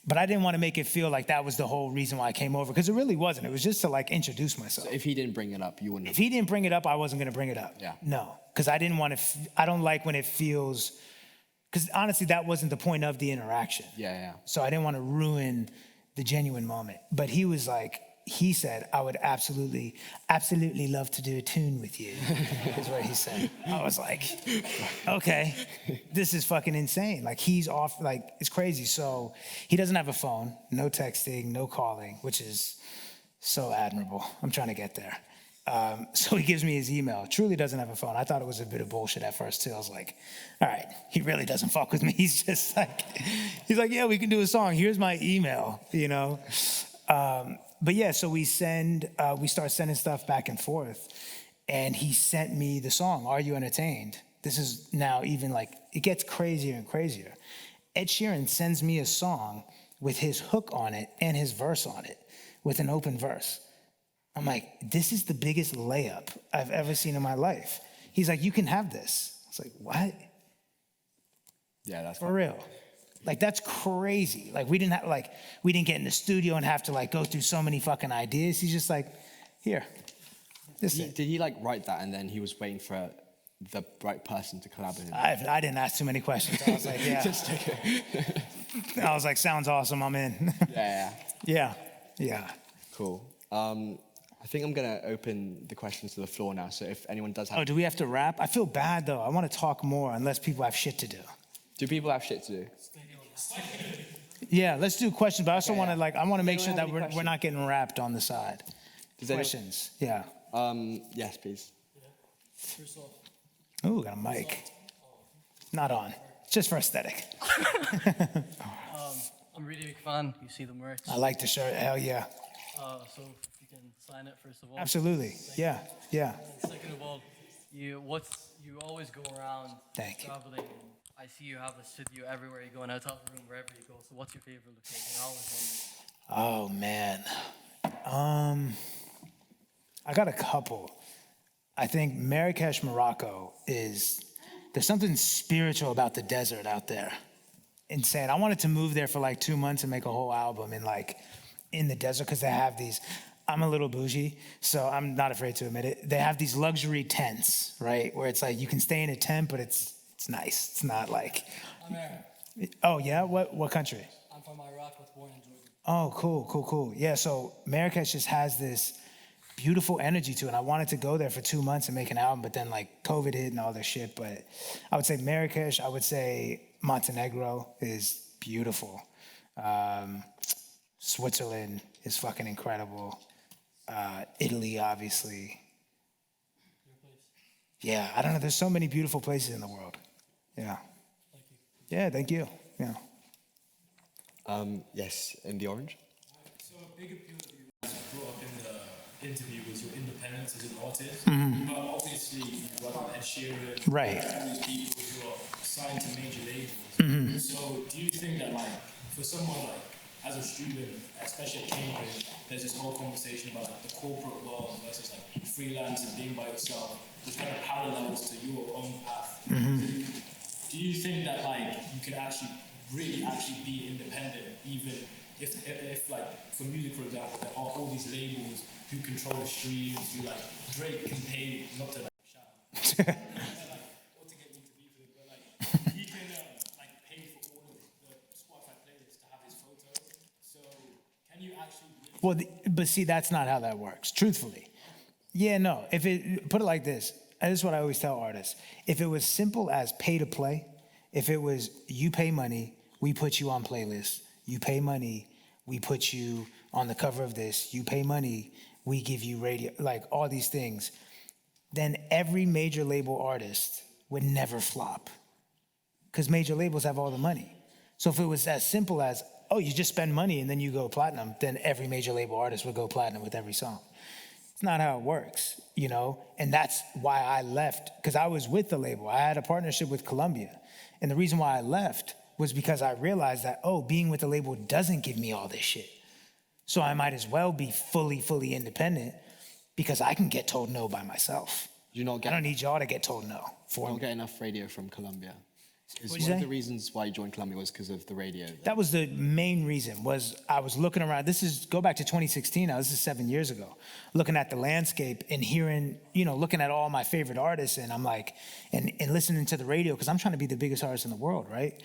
A: But I didn't want to make it feel like that was the whole reason why I came over, because it really wasn't. It was just to like introduce myself.
B: So if he didn't bring it up, you wouldn't have.
A: If he didn't bring it up, I wasn't going to bring it up.
B: Yeah.
A: No, because I didn't want to, I don't like when it feels, because honestly, that wasn't the point of the interaction.
B: Yeah.
A: So I didn't want to ruin the genuine moment. But he was like, he said, I would absolutely love to do a tune with you, is what he said. I was like, okay, this is fucking insane. Like, he's off, like, it's crazy. So he doesn't have a phone, no texting, no calling, which is so admirable. I'm trying to get there. So he gives me his email. Truly doesn't have a phone. I thought it was a bit of bullshit at first too. I was like, all right, he really doesn't fuck with me. He's just like, he's like, yeah, we can do a song. Here's my email, you know? But yeah, so we start sending stuff back and forth, and he sent me the song, Are You Entertained? This is now even like, it gets crazier and crazier. Ed Sheeran sends me a song with his hook on it and his verse on it with an open verse. I'm like, this is the biggest layup I've ever seen in my life. He's like, you can have this. I was like, what?
B: Yeah, that's
A: for real. Like, that's crazy. Like, we didn't get in the studio and have to like go through so many fucking ideas. He's just like, here, this is it.
B: Did he like write that and then he was waiting for the right person to collab with him?
A: I didn't ask too many questions. I was like, yeah.
B: Just okay.
A: I was like, sounds awesome. I'm in. Yeah.
B: Cool. I think I'm going to open the questions to the floor now. So if anyone does have...
A: Oh, do we have to wrap? I feel bad, though. I want to talk more unless people have shit to do.
B: Do people have shit to do?
A: Yeah, let's do questions. But I also want to, like, I want to make sure that we're not getting wrapped on the side. Questions. Yeah.
B: Yes, please.
C: First off.
A: Ooh, got a mic. Not on. Just for aesthetic.
C: I'm really a big fan. You see the merch.
A: I like the shirt. Hell yeah.
C: So if you can sign it first of all.
A: Absolutely. Yeah.
C: And second of all, you always go around traveling. I see you have a studio everywhere you go, and out of the room wherever you go. So what's your favorite location? I always
A: Oh
C: wonder.
A: man. I got a couple. I think Marrakesh, Morocco there's something spiritual about the desert out there. insane. I wanted to move there for like 2 months and make a whole album in the desert, because they have these, I'm a little bougie, so I'm not afraid to admit it. They have these luxury tents, right? Where it's like you can stay in a tent, but it's nice. It's not like.
C: I'm Arab.
A: Oh yeah, what country?
C: I'm from Iraq, but born in Jordan.
A: Oh, cool. Yeah, so Marrakesh just has this beautiful energy to it. And I wanted to go there for 2 months and make an album, but then like COVID hit and all this shit. But I would say Marrakesh, I would say Montenegro is beautiful. Switzerland is fucking incredible. Italy, obviously.
C: Your place.
A: Yeah, I don't know. There's so many beautiful places in the world. Yeah.
C: Thank you.
A: Yeah, thank you. Yeah.
B: Yes, in the orange.
D: So a big appeal that you guys brought up in the interview was your independence as an artist. But obviously you work with Ed Sheeran,
A: Right.
D: all these people who are signed to major labels. So do you think that like for someone like as a student, especially at Cambridge, there's this whole conversation about like the corporate world versus like freelance and being by yourself, which kind of parallels to your own path. Do you think that like you can actually be independent, even if like for music, for example, there are all these labels who control the streams, who like Drake can pay, not to like shout out, or to get me to beef with it, but like he can like pay for all of the Spotify playlists to have his photos. So can you actually?
A: Well, but see, that's not how that works, truthfully. Yeah, no. If it put it like this, and this is what I always tell artists: if it was simple as pay to play, if it was you pay money, we put you on playlists. You pay money, we put you on the cover of this. You pay money, we give you radio, like all these things. Then every major label artist would never flop, because major labels have all the money. So if it was as simple as, oh, you just spend money and then you go platinum, then every major label artist would go platinum with every song. It's not how it works, you know? And that's why I left, because I was with the label. I had a partnership with Columbia. And the reason why I left was because I realized that, oh, being with the label doesn't give me all this shit. So I might as well be fully independent, because I can get told no by myself.
B: I
A: don't need y'all to get told no for
B: You don't
A: me.
B: get enough radio from Columbia.
A: What'd you
B: One of
A: say?
B: the reasons why you joined Columbia was because of the radio.
A: That was the main reason, was I was looking around. Go back to 2016 now, this is 7 years ago. Looking at the landscape and hearing, looking at all my favorite artists, and I'm like, and listening to the radio, because I'm trying to be the biggest artist in the world, right?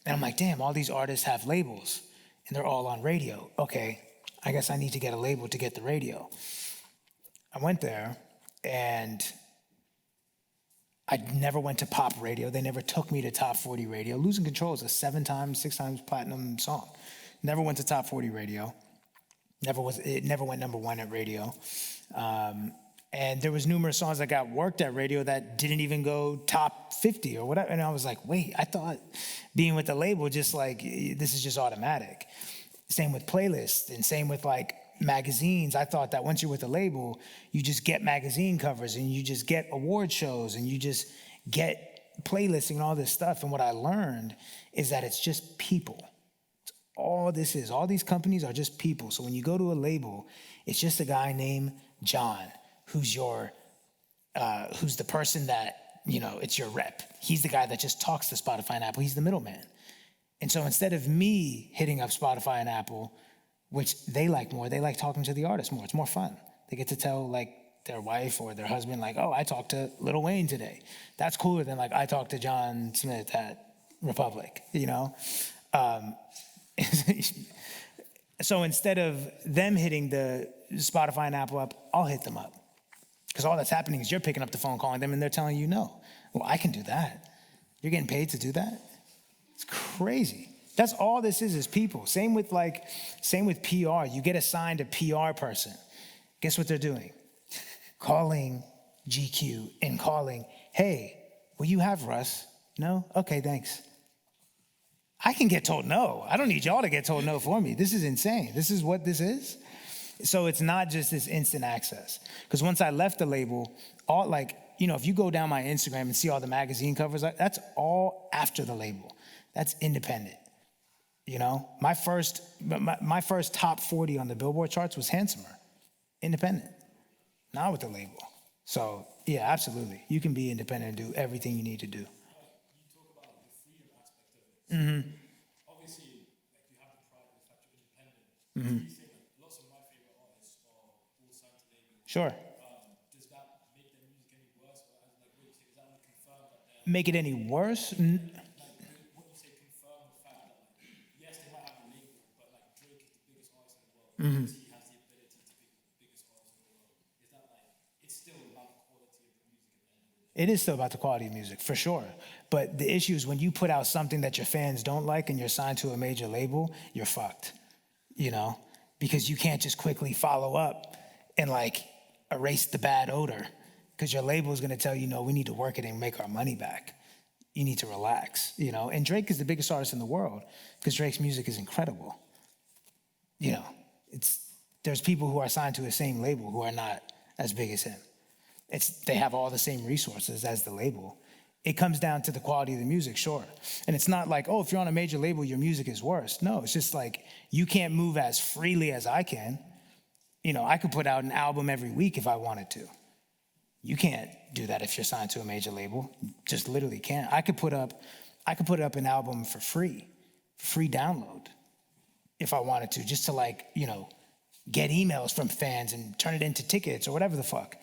A: And I'm like, damn, all these artists have labels, and they're all on radio. Okay, I guess I need to get a label to get the radio. I went there, and I never went to pop radio. They never took me to top 40 radio. Losing Control is a 6 times platinum song. Never went to top 40 radio. It never went number one at radio. And there was numerous songs that got worked at radio that didn't even go top 50 or whatever. And I was like, wait, I thought being with the label, just like, this is just automatic. Same with playlists and same with like magazines. I thought that once you're with a label, you just get magazine covers and you just get award shows and you just get playlisting and all this stuff. And what I learned is that it's just people. It's all this is. All these companies are just people. So when you go to a label, it's just a guy named John who's the person that, it's your rep. He's the guy that just talks to Spotify and Apple. He's the middleman. And so instead of me hitting up Spotify and Apple, which they like more, they like talking to the artist more. It's more fun. They get to tell like their wife or their husband, like, oh, I talked to Lil Wayne today. That's cooler than like I talked to John Smith at Republic, So instead of them hitting the Spotify and Apple up, I'll hit them up. Because all that's happening is you're picking up the phone, calling them, and they're telling you no. Well, I can do that. You're getting paid to do that? It's crazy. That's all this is people. Same with PR. You get assigned a PR person. Guess what they're doing? Calling GQ and calling, hey, will you have Russ? No? Okay, thanks. I can get told no. I don't need y'all to get told no for me. This is insane. This is what this is. So it's not just this instant access. Because once I left the label, if you go down my Instagram and see all the magazine covers, that's all after the label. That's independent. My first top 40 on the Billboard charts was Handsomer, independent, not with the label. So yeah, absolutely. You can be independent and do everything you need to do.
D: You talk about the freedom aspect of it. Do you think lots of my favorite artists are all signed to labels?
A: Sure.
D: Does that make their music any worse? Or like, what do you say? Does that confirm that they're
A: Make it any worse?
D: like what you say confirm the fact that like yes they might have a label, but like Drake is the biggest artist in the world because he has the ability to be the biggest artist in the world. Is that like it's still about the quality of the music at the end of the day?
A: It is still about the quality of music, for sure. But the issue is when you put out something that your fans don't like and you're signed to a major label, you're fucked, you know? Because you can't just quickly follow up and like erase the bad odor because your label is going to tell you, no, we need to work it and make our money back. You need to relax, you know? And Drake is the biggest artist in the world because Drake's music is incredible. You know, there's people who are signed to the same label who are not as big as him. They have all the same resources as the label. It comes down to the quality of the music, sure. And it's not like, oh, if you're on a major label, your music is worse. No, it's just like you can't move as freely as I can. You know, I could put out an album every week if I wanted to. You can't do that if you're signed to a major label. Just literally can't. I could put up an album for free download if I wanted to, just to like, you know, get emails from fans and turn it into tickets or whatever the fuck.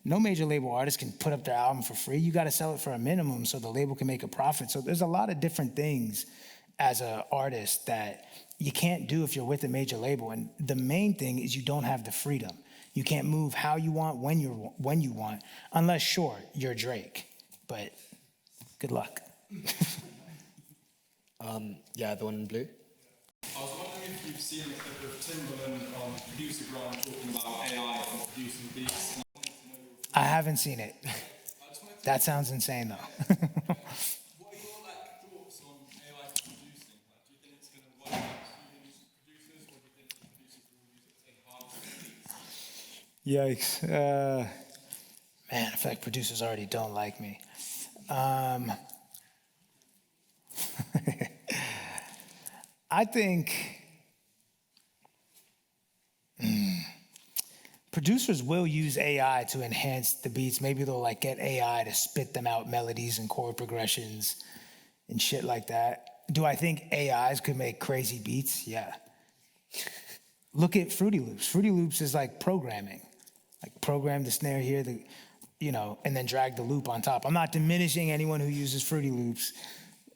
A: No major label artist can put up their album for free. You got to sell it for a minimum so the label can make a profit. So there's a lot of different things as an artist that you can't do if you're with a major label. And the main thing is you don't have the freedom. You can't move how you want, when you want, unless, sure, you're Drake. But good luck.
B: Yeah, the one in blue.
E: I was wondering if you've seen the clip of Timbaland on Producer Ground talking about AI and producing beats.
A: I haven't seen it. That sounds insane, though.
E: What are your thoughts on AI for producing? Do you think it's going to work out humans producers, or do you think producers will use it to enhance beats?
A: Yikes. Man, I feel like producers already don't like me. I think producers will use AI to enhance the beats. Maybe they'll like get AI to spit them out melodies and chord progressions and shit like that. Do I think AIs could make crazy beats? Yeah. Look at Fruity Loops. Fruity Loops is like programming. Like program the snare here, and then drag the loop on top. I'm not diminishing anyone who uses Fruity Loops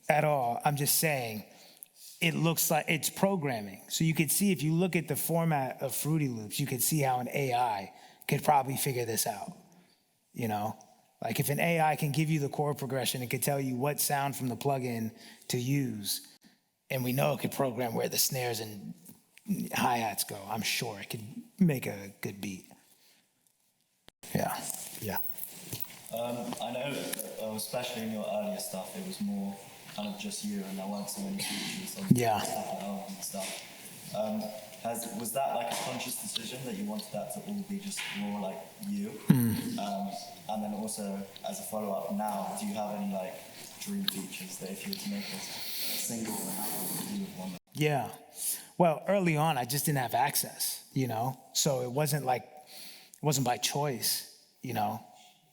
A: at all. I'm just saying it looks like it's programming. So you could see, if you look at the format of Fruity Loops, you could see how an AI could probably figure this out, you know? Like if an AI can give you the chord progression, it could tell you what sound from the plugin to use, and we know it could program where the snares and hi-hats go. I'm sure it could make a good beat. Yeah.
B: Yeah.
F: I know, especially in your earlier stuff, it was more kind of just you, and there weren't so many features on the album and stuff. Was that like a conscious decision that you wanted that to all be just more like you? And then also, as a follow-up now, do you have any like dream features that if you were to make a single album, you would want?
A: Yeah. Well, early on, I just didn't have access, So it wasn't by choice,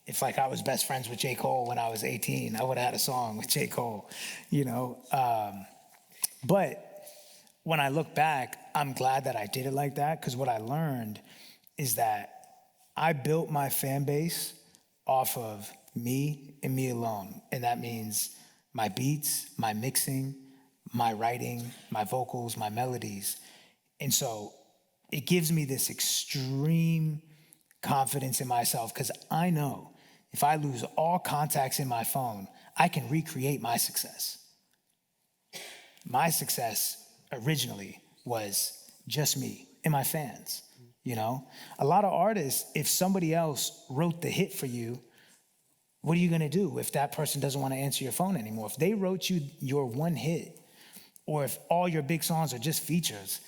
A: If like I was best friends with J. Cole when I was 18, I would have had a song with J. Cole, But when I look back, I'm glad that I did it like that, because what I learned is that I built my fan base off of me and me alone. And that means my beats, my mixing, my writing, my vocals, my melodies. And so it gives me this extreme confidence in myself, because I know if I lose all contacts in my phone, I can recreate my success. My success originally was just me and my fans, A lot of artists, if somebody else wrote the hit for you, what are you gonna do if that person doesn't wanna answer your phone anymore? If they wrote you your one hit, or if all your big songs are just features,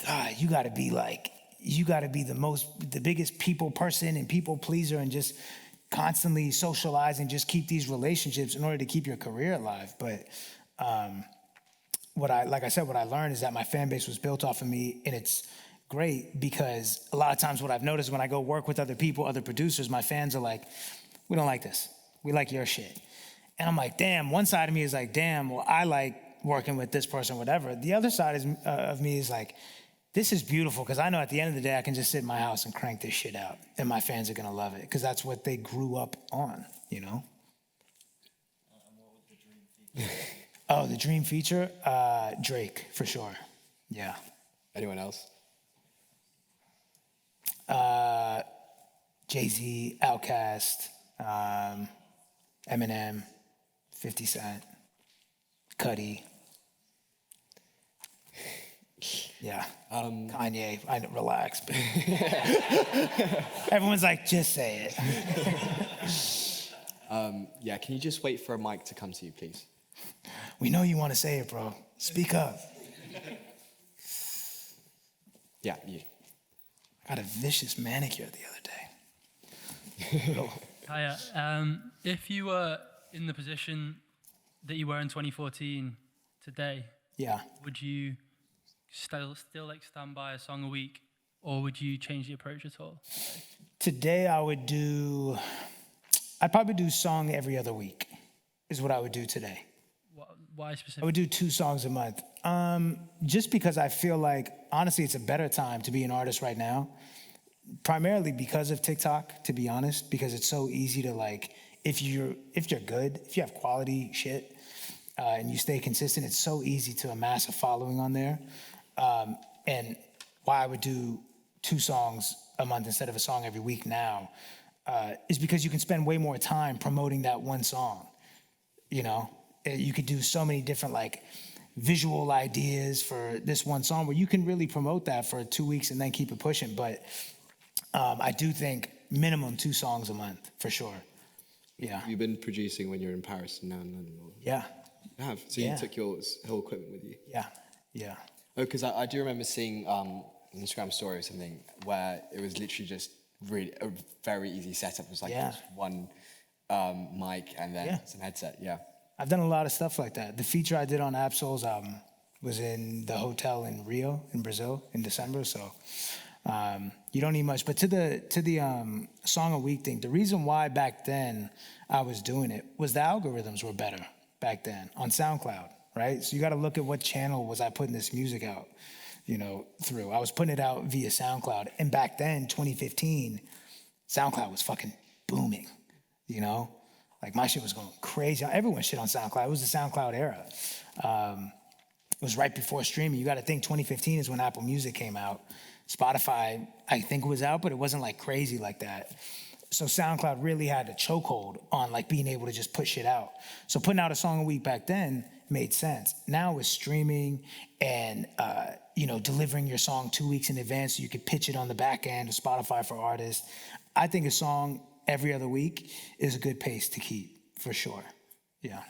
A: God, you gotta be the biggest people person and people pleaser, and just constantly socialize and just keep these relationships in order to keep your career alive. But what I learned is that my fan base was built off of me, and it's great because a lot of times what I've noticed when I go work with other people, other producers, my fans are like, we don't like this. We like your shit. And I'm like, damn, one side of me is like, damn, well, I like working with this person, whatever. The other side of me is like, This is beautiful because I know at the end of the day I can just sit in my house and crank this shit out, and my fans are gonna love it because that's what they grew up on, you know.
F: And what would the dream feature?
A: Oh, the dream feature, Drake for sure. Yeah.
B: Anyone else?
A: Jay-Z, Outkast, Eminem, 50 Cent, Cudi. Yeah. Kanye, I relax. But everyone's like, just say it.
B: Yeah, can you just wait for a mic to come to you, please?
A: We know you want to say it, bro. Speak up.
B: Yeah, you.
A: I got a vicious manicure the other day.
G: Hiya. If you were in the position that you were in 2014 today,
A: Yeah.
G: would you still like stand by a song a week, or would you change the approach at all?
A: Today I'd probably do song every other week is what I would do today.
G: Why
A: I
G: specifically?
A: would do 2 songs a month. Just because I feel like, honestly, it's a better time to be an artist right now. Primarily because of TikTok, to be honest, because it's so easy to like, if you're good, if you have quality shit, and you stay consistent, it's so easy to amass a following on there. And why I would do 2 songs a month instead of a song every week now is because you can spend way more time promoting that one song. You know, you could do so many different like visual ideas for this one song where you can really promote that for 2 weeks and then keep it pushing. But I do think minimum 2 songs a month for sure. Yeah.
B: You've been producing when you're in Paris and now in London? Or...
A: Yeah.
B: You have? So you took your whole equipment with you?
A: Yeah. Yeah.
B: Oh, because I do remember seeing an Instagram story or something where it was literally just really a very easy setup. It was like just one mic and then some headset. Yeah.
A: I've done a lot of stuff like that. The feature I did on Absol's album was in the hotel in Rio, in Brazil, in December. So you don't need much. But to the song a week thing, the reason why back then I was doing it was the algorithms were better back then on SoundCloud, right? So you got to look at what channel was I putting this music out, you know, through. I was putting it out via SoundCloud. And back then, 2015, SoundCloud was fucking booming, you know? Like my shit was going crazy. Everyone's shit on SoundCloud. It was the SoundCloud era. It was right before streaming. You got to think 2015 is when Apple Music came out. Spotify, I think, was out, but it wasn't like crazy like that. So SoundCloud really had a chokehold on like being able to just put shit out. So putting out a song a week back then made sense. Now with streaming and you know, delivering your song 2 weeks in advance so you could pitch it on the back end of Spotify for artists, I think a song every other week is a good pace to keep for sure. Yeah.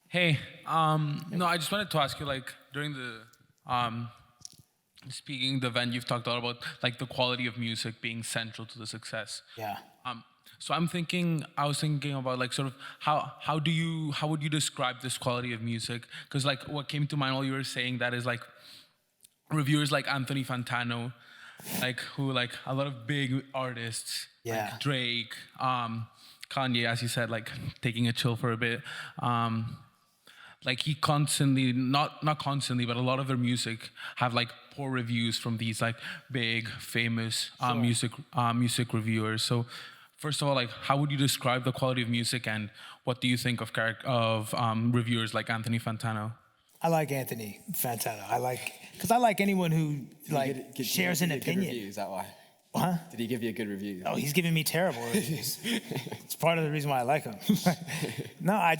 H: Hey, no, I just wanted to ask you, like, during the speaking the event, you've talked a lot about like the quality of music being central to the success.
A: Yeah.
H: So I was thinking about like sort of how would you describe this quality of music? Because like what came to mind while you were saying that is like reviewers like Anthony Fantano, like who like a lot of big artists, like Drake, Kanye, as you said, like taking a chill for a bit. Like he constantly, not constantly, but a lot of their music have like poor reviews from these like big famous music reviewers. So first of all, like how would you describe the quality of music, and what do you think of reviewers like Anthony Fantano?
A: I like Anthony Fantano. Because I like anyone who like shares an opinion.
B: Review, is that why?
A: Huh?
B: Did he give you a good review?
A: Oh, he's giving me terrible reviews. It's part of the reason why I like him. No, I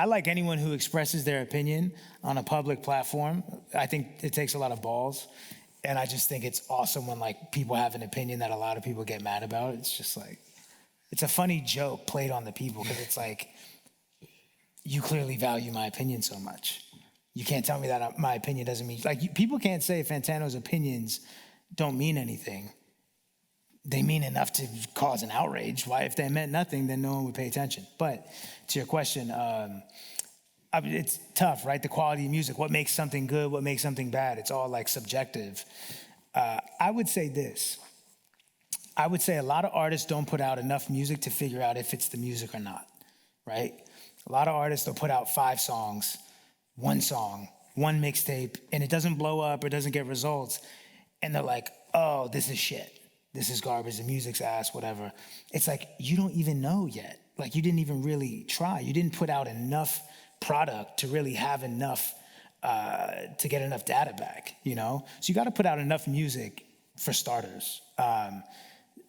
A: like anyone who expresses their opinion on a public platform. I think it takes a lot of balls. And I just think it's awesome when like people have an opinion that a lot of people get mad about. It's just like, it's a funny joke played on the people because it's like, you clearly value my opinion so much. You can't tell me that my opinion doesn't mean, like people can't say Fantano's opinions don't mean anything. They mean enough to cause an outrage. Why, if they meant nothing, then no one would pay attention. But to your question, it's tough, right? The quality of music, what makes something good, what makes something bad, it's all like subjective. I would say this. I would say a lot of artists don't put out enough music to figure out if it's the music or not, right? A lot of artists will put out 5 songs, one song, one mixtape, and it doesn't blow up or doesn't get results. and they're like, oh, this is shit. This is garbage, the music's ass, whatever. It's like, you don't even know yet. Like, you didn't even really try. You didn't put out enough product to really have enough, to get enough data back, you know? So you gotta put out enough music for starters.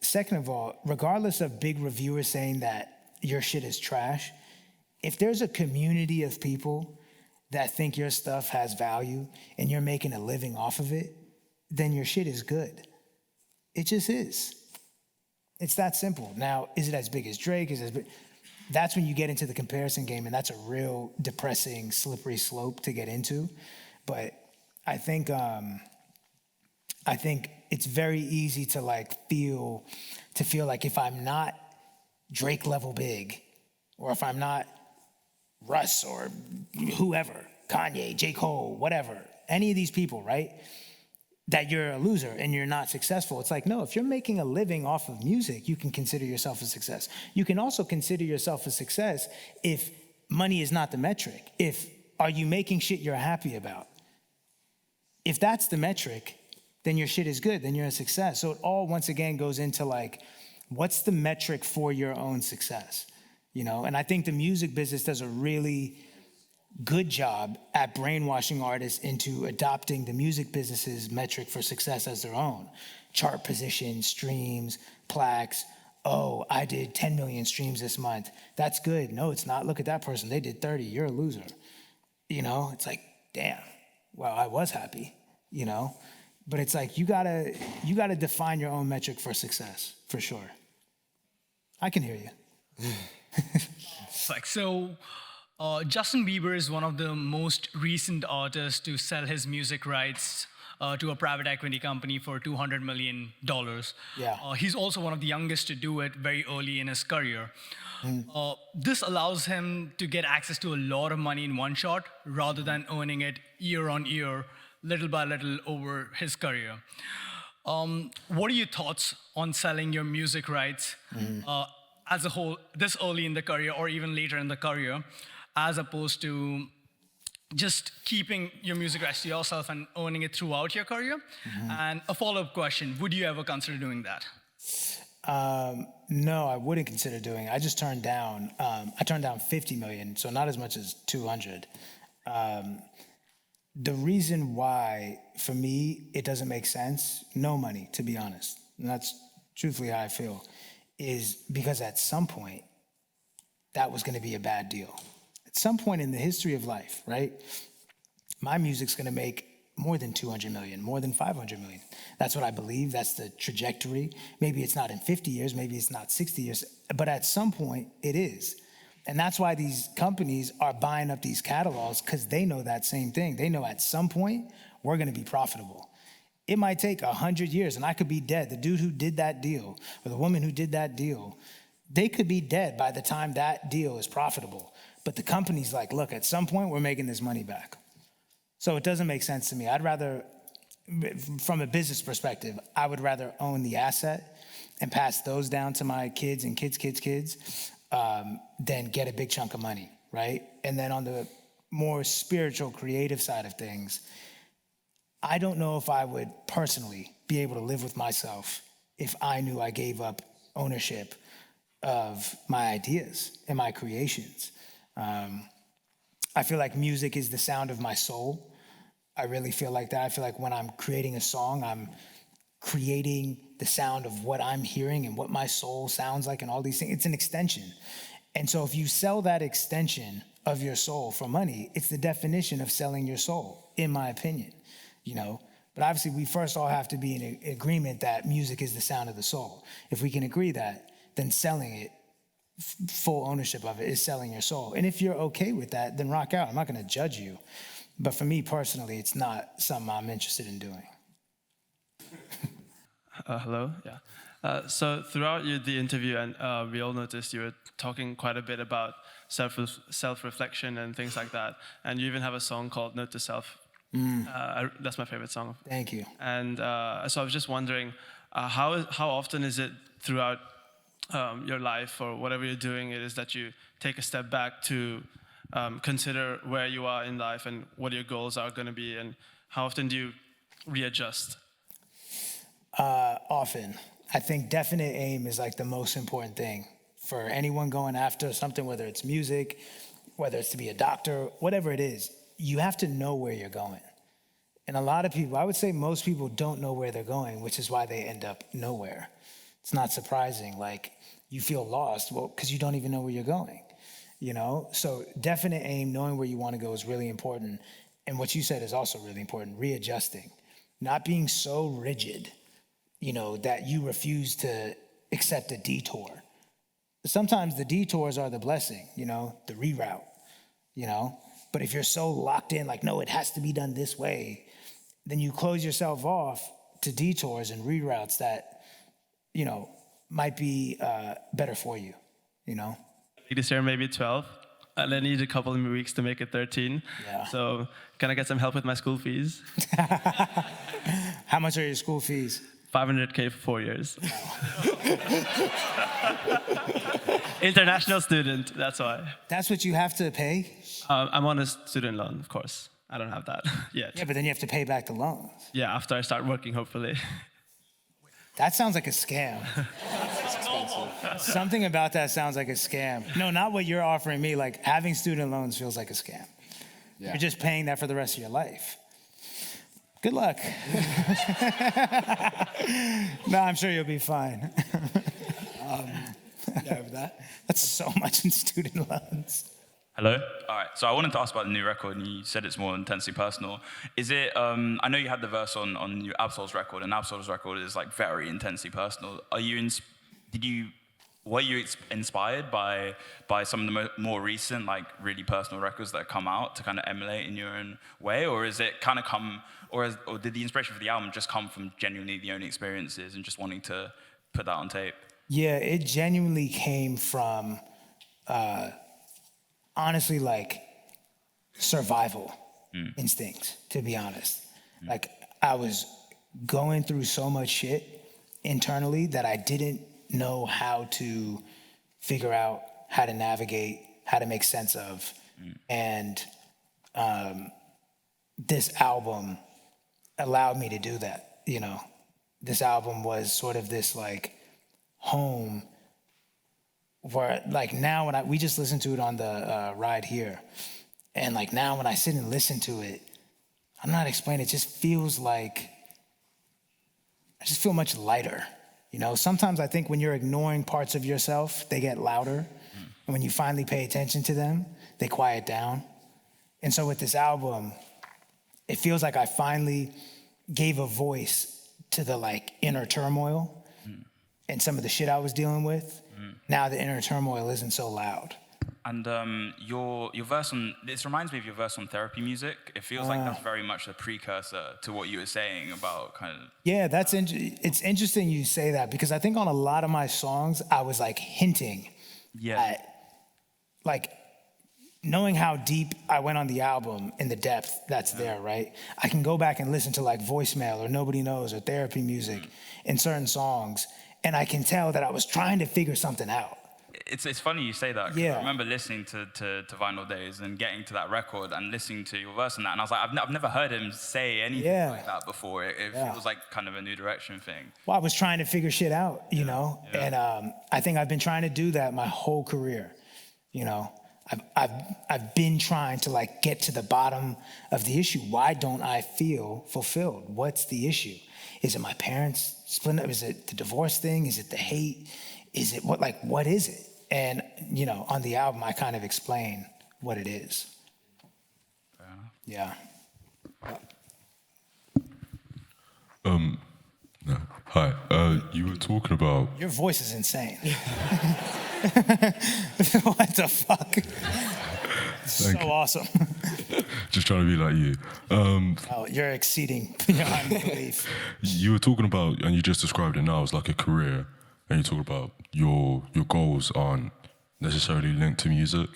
A: Second of all, regardless of big reviewers saying that your shit is trash, if there's a community of people that think your stuff has value and you're making a living off of it, then your shit is good. It just is. It's that simple. Now, is it as big as Drake? Is it as big? That's when you get into the comparison game, and that's a real depressing, slippery slope to get into. But I think it's very easy to feel like if I'm not Drake level big, or if I'm not Russ or whoever, Kanye, J. Cole, whatever, any of these people, right? That you're a loser and you're not successful. It's like, no, if you're making a living off of music, you can consider yourself a success. You can also consider yourself a success if money is not the metric. Are you making shit you're happy about? If that's the metric, then your shit is good, then you're a success. So it all, once again, goes into what's the metric for your own success? You know, and I think the music business does a really good job at brainwashing artists into adopting the music business's metric for success as their own. Chart position, streams, plaques. Oh, I did 10 million streams this month. That's good. No, it's not. Look at that person. They did 30. You're a loser. You know, it's like, damn. Well, I was happy, you know? But it's like, you gotta define your own metric for success, for sure. I can hear you.
I: Justin Bieber is one of the most recent artists to sell his music rights to a private equity company for $200 million.
A: Yeah.
I: He's also one of the youngest to do it very early in his career. This allows him to get access to a lot of money in one shot rather than earning it year on year, little by little over his career. What are your thoughts on selling your music rights as a whole this early in the career or even later in the career, as opposed to just keeping your music rights to yourself and owning it throughout your career? And a follow-up question, would you ever consider doing that?
A: No, I wouldn't consider doing it. I just turned down, I turned down 50 million, so not as much as 200. The reason why, for me, it doesn't make sense, no money, to be honest, and that's truthfully how I feel, is because at some point, that was gonna be a bad deal. At some point in the history of life, right? My music's gonna make more than 200 million, more than 500 million. That's what I believe, that's the trajectory. Maybe it's not in 50 years, maybe it's not 60 years, but at some point it is. And that's why these companies are buying up these catalogs, because they know that same thing. They know at some point, we're gonna be profitable. It might take 100 years and I could be dead. The dude who did that deal, or the woman who did that deal, they could be dead by the time that deal is profitable. But the company's like, look, at some point we're making this money back. So it doesn't make sense to me. I'd rather, from a business perspective, I would rather own the asset and pass those down to my kids and kids, than get a big chunk of money, right? And then on the more spiritual, creative side of things, I don't know if I would personally be able to live with myself if I knew I gave up ownership of my ideas and my creations. I feel like music is the sound of my soul. I really feel like that. I feel like when I'm creating a song, I'm creating the sound of what I'm hearing and what my soul sounds like and all these things. It's an extension. And so if you sell that extension of your soul for money, it's the definition of selling your soul, in my opinion, you know? But obviously we first all have to be in agreement that music is the sound of the soul. If we can agree that, then selling it, full ownership of it, is selling your soul. And if you're okay with that, then rock out. I'm not gonna judge you. But for me personally, it's not something I'm interested in doing.
J: Hello, yeah. So throughout the interview, and we all noticed you were talking quite a bit about self-reflection and things like that. And you even have a song called Note to Self. That's my favorite song.
A: Thank you.
J: And so I was just wondering, how often is it throughout your life or whatever you're doing, it is that you take a step back to consider where you are in life and what your goals are going to be, and how often do you readjust?
A: Often. I think definite aim is like the most important thing for anyone going after something, whether it's music, whether it's to be a doctor, whatever it is. You have to know where you're going. And a lot of people, I would say most people don't know where they're going, which is why they end up nowhere. It's not surprising. Like, you feel lost, well, because you don't even know where you're going, you know? So definite aim, knowing where you want to go is really important. And what you said is also really important, readjusting. Not being so rigid, you know, that you refuse to accept a detour. Sometimes the detours are the blessing, you know, the reroute, you know? But if you're so locked in, like, no, it has to be done this way, then you close yourself off to detours and reroutes that, you know, might be better for you, you know?
J: This year, maybe 12. And I need a couple of weeks to make it 13.
A: Yeah.
J: So can I get some help with my school fees?
A: How much are your school fees?
J: $500K for 4 years. International student, that's why.
A: That's what you have to pay?
J: I'm on a student loan, of course. I don't have that yet.
A: Yeah, but then you have to pay back the loans.
J: Yeah, after I start working, hopefully.
A: That sounds like a scam. Something about that sounds like a scam. No, not what you're offering me. Like, having student loans feels like a scam. Yeah. You're just paying that for the rest of your life. Good luck. No, I'm sure you'll be fine.
B: Yeah, with that.
A: That's so much in student loans.
K: Hello? All right, so I wanted to ask about the new record, and you said it's more intensely personal. Is it, I know you had the verse on your Absol's record, and Absol's record is like very intensely personal. Were you inspired by some of the more recent, like really personal records that come out to kind of emulate in your own way? Or is it kind of come, or did the inspiration for the album just come from genuinely the own experiences and just wanting to put that on tape?
A: Yeah, it genuinely came from, honestly, like survival instincts, to be honest. Like, I was going through so much shit internally that I didn't know how to figure out how to navigate, how to make sense of. And this album allowed me to do that, you know. This album was sort of this like home where, like, now when we just listened to it on the ride here, and like now when I sit and listen to it, I'm not explaining, it just feels like, I just feel much lighter, you know? Sometimes I think when you're ignoring parts of yourself, they get louder, and when you finally pay attention to them, they quiet down. And so with this album, it feels like I finally gave a voice to the like inner turmoil and some of the shit I was dealing with. Now the inner turmoil isn't so loud.
K: And your verse on, this reminds me of your verse on Therapy Music. It feels like that's very much a precursor to what you were saying about kind of...
A: Yeah, it's interesting you say that, because I think on a lot of my songs, I was like hinting at, like, knowing how deep I went on the album and the depth that's there, right? I can go back and listen to like Voicemail or Nobody Knows or Therapy Music in certain songs, and I can tell that I was trying to figure something out.
K: It's funny you say that. Yeah. I remember listening to Vinyl Days and getting to that record and listening to your verse on that, and I was like, I've never heard him say anything like that before. It feels like kind of a new direction thing.
A: Well, I was trying to figure shit out, you know? And I think I've been trying to do that my whole career, you know? I've been trying to like get to the bottom of the issue. Why don't I feel fulfilled? What's the issue? Is it my parents splitting up? Is it the divorce thing? Is it the hate? Is it what is it? And, you know, on the album, I kind of explain what it is.
K: Fair enough.
A: Yeah.
L: No. Hi. You were talking about...
A: Your voice is insane. What the fuck? So awesome.
L: Just trying to be like you.
A: Oh, you're exceeding beyond belief.
L: You were talking about, and you just described it now as like a career, and you talk about your goals aren't necessarily linked to music.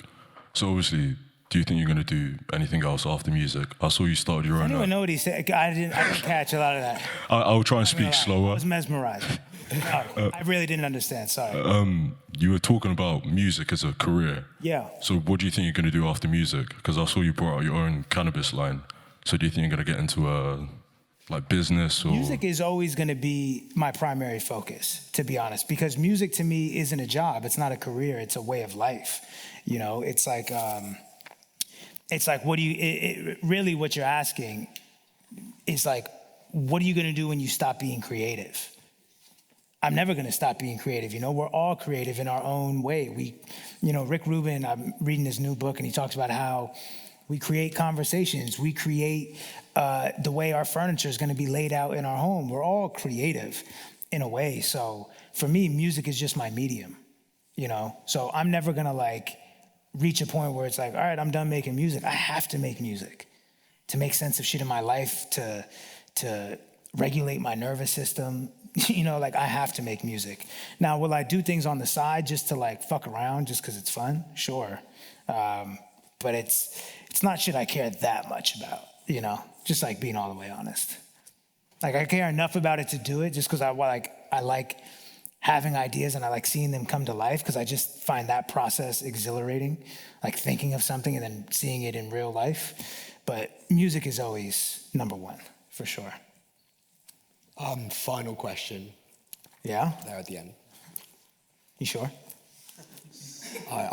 L: So obviously, do you think you're going to do anything else after music? I saw you started your own...
A: I don't even know what he said. I didn't catch a lot of that.
L: I'll try and speak slower.
A: I was mesmerized. I really didn't understand, sorry.
L: You were talking about music as a career.
A: Yeah.
L: So what do you think you're going to do after music? Because I saw you brought out your own cannabis line. So do you think you're going to get into like business or?
A: Music is always going to be my primary focus, to be honest, because music to me isn't a job. It's not a career. It's a way of life. You know, it's like what do you, really what you're asking is like, what are you going to do when you stop being creative? I'm never going to stop being creative. You know, we're all creative in our own way. Rick Rubin, I'm reading his new book, and he talks about how we create conversations. We create the way our furniture is going to be laid out in our home. We're all creative in a way. So for me, music is just my medium, you know? So I'm never going to like reach a point where it's like, all right, I'm done making music. I have to make music to make sense of shit in my life, to regulate my nervous system. You know, like I have to make music. Now, will I do things on the side just to like fuck around just because it's fun? Sure. But it's not shit I care that much about, you know, just like being all the way honest. Like I care enough about it to do it just because I like having ideas and I like seeing them come to life because I just find that process exhilarating, like thinking of something and then seeing it in real life. But music is always number one, for sure.
B: Final question.
A: Yeah?
B: There at the end.
A: You sure?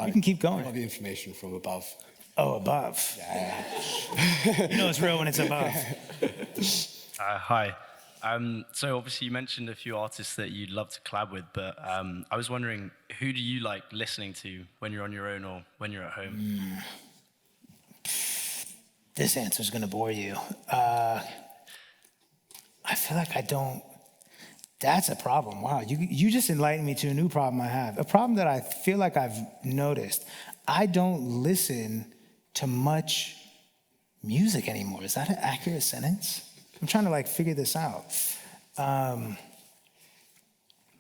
A: You can keep going.
B: I got the information from above.
A: Oh, above.
B: Yeah.
A: You know it's real when it's above.
M: Hi. So obviously you mentioned a few artists that you'd love to collab with, but I was wondering, who do you like listening to when you're on your own or when you're at home?
A: This answer is going to bore you. I feel like I don't. That's a problem. Wow, you just enlightened me to a new problem I have. A problem that I feel like I've noticed. I don't listen to much music anymore. Is that an accurate sentence? I'm trying to like figure this out. Wow.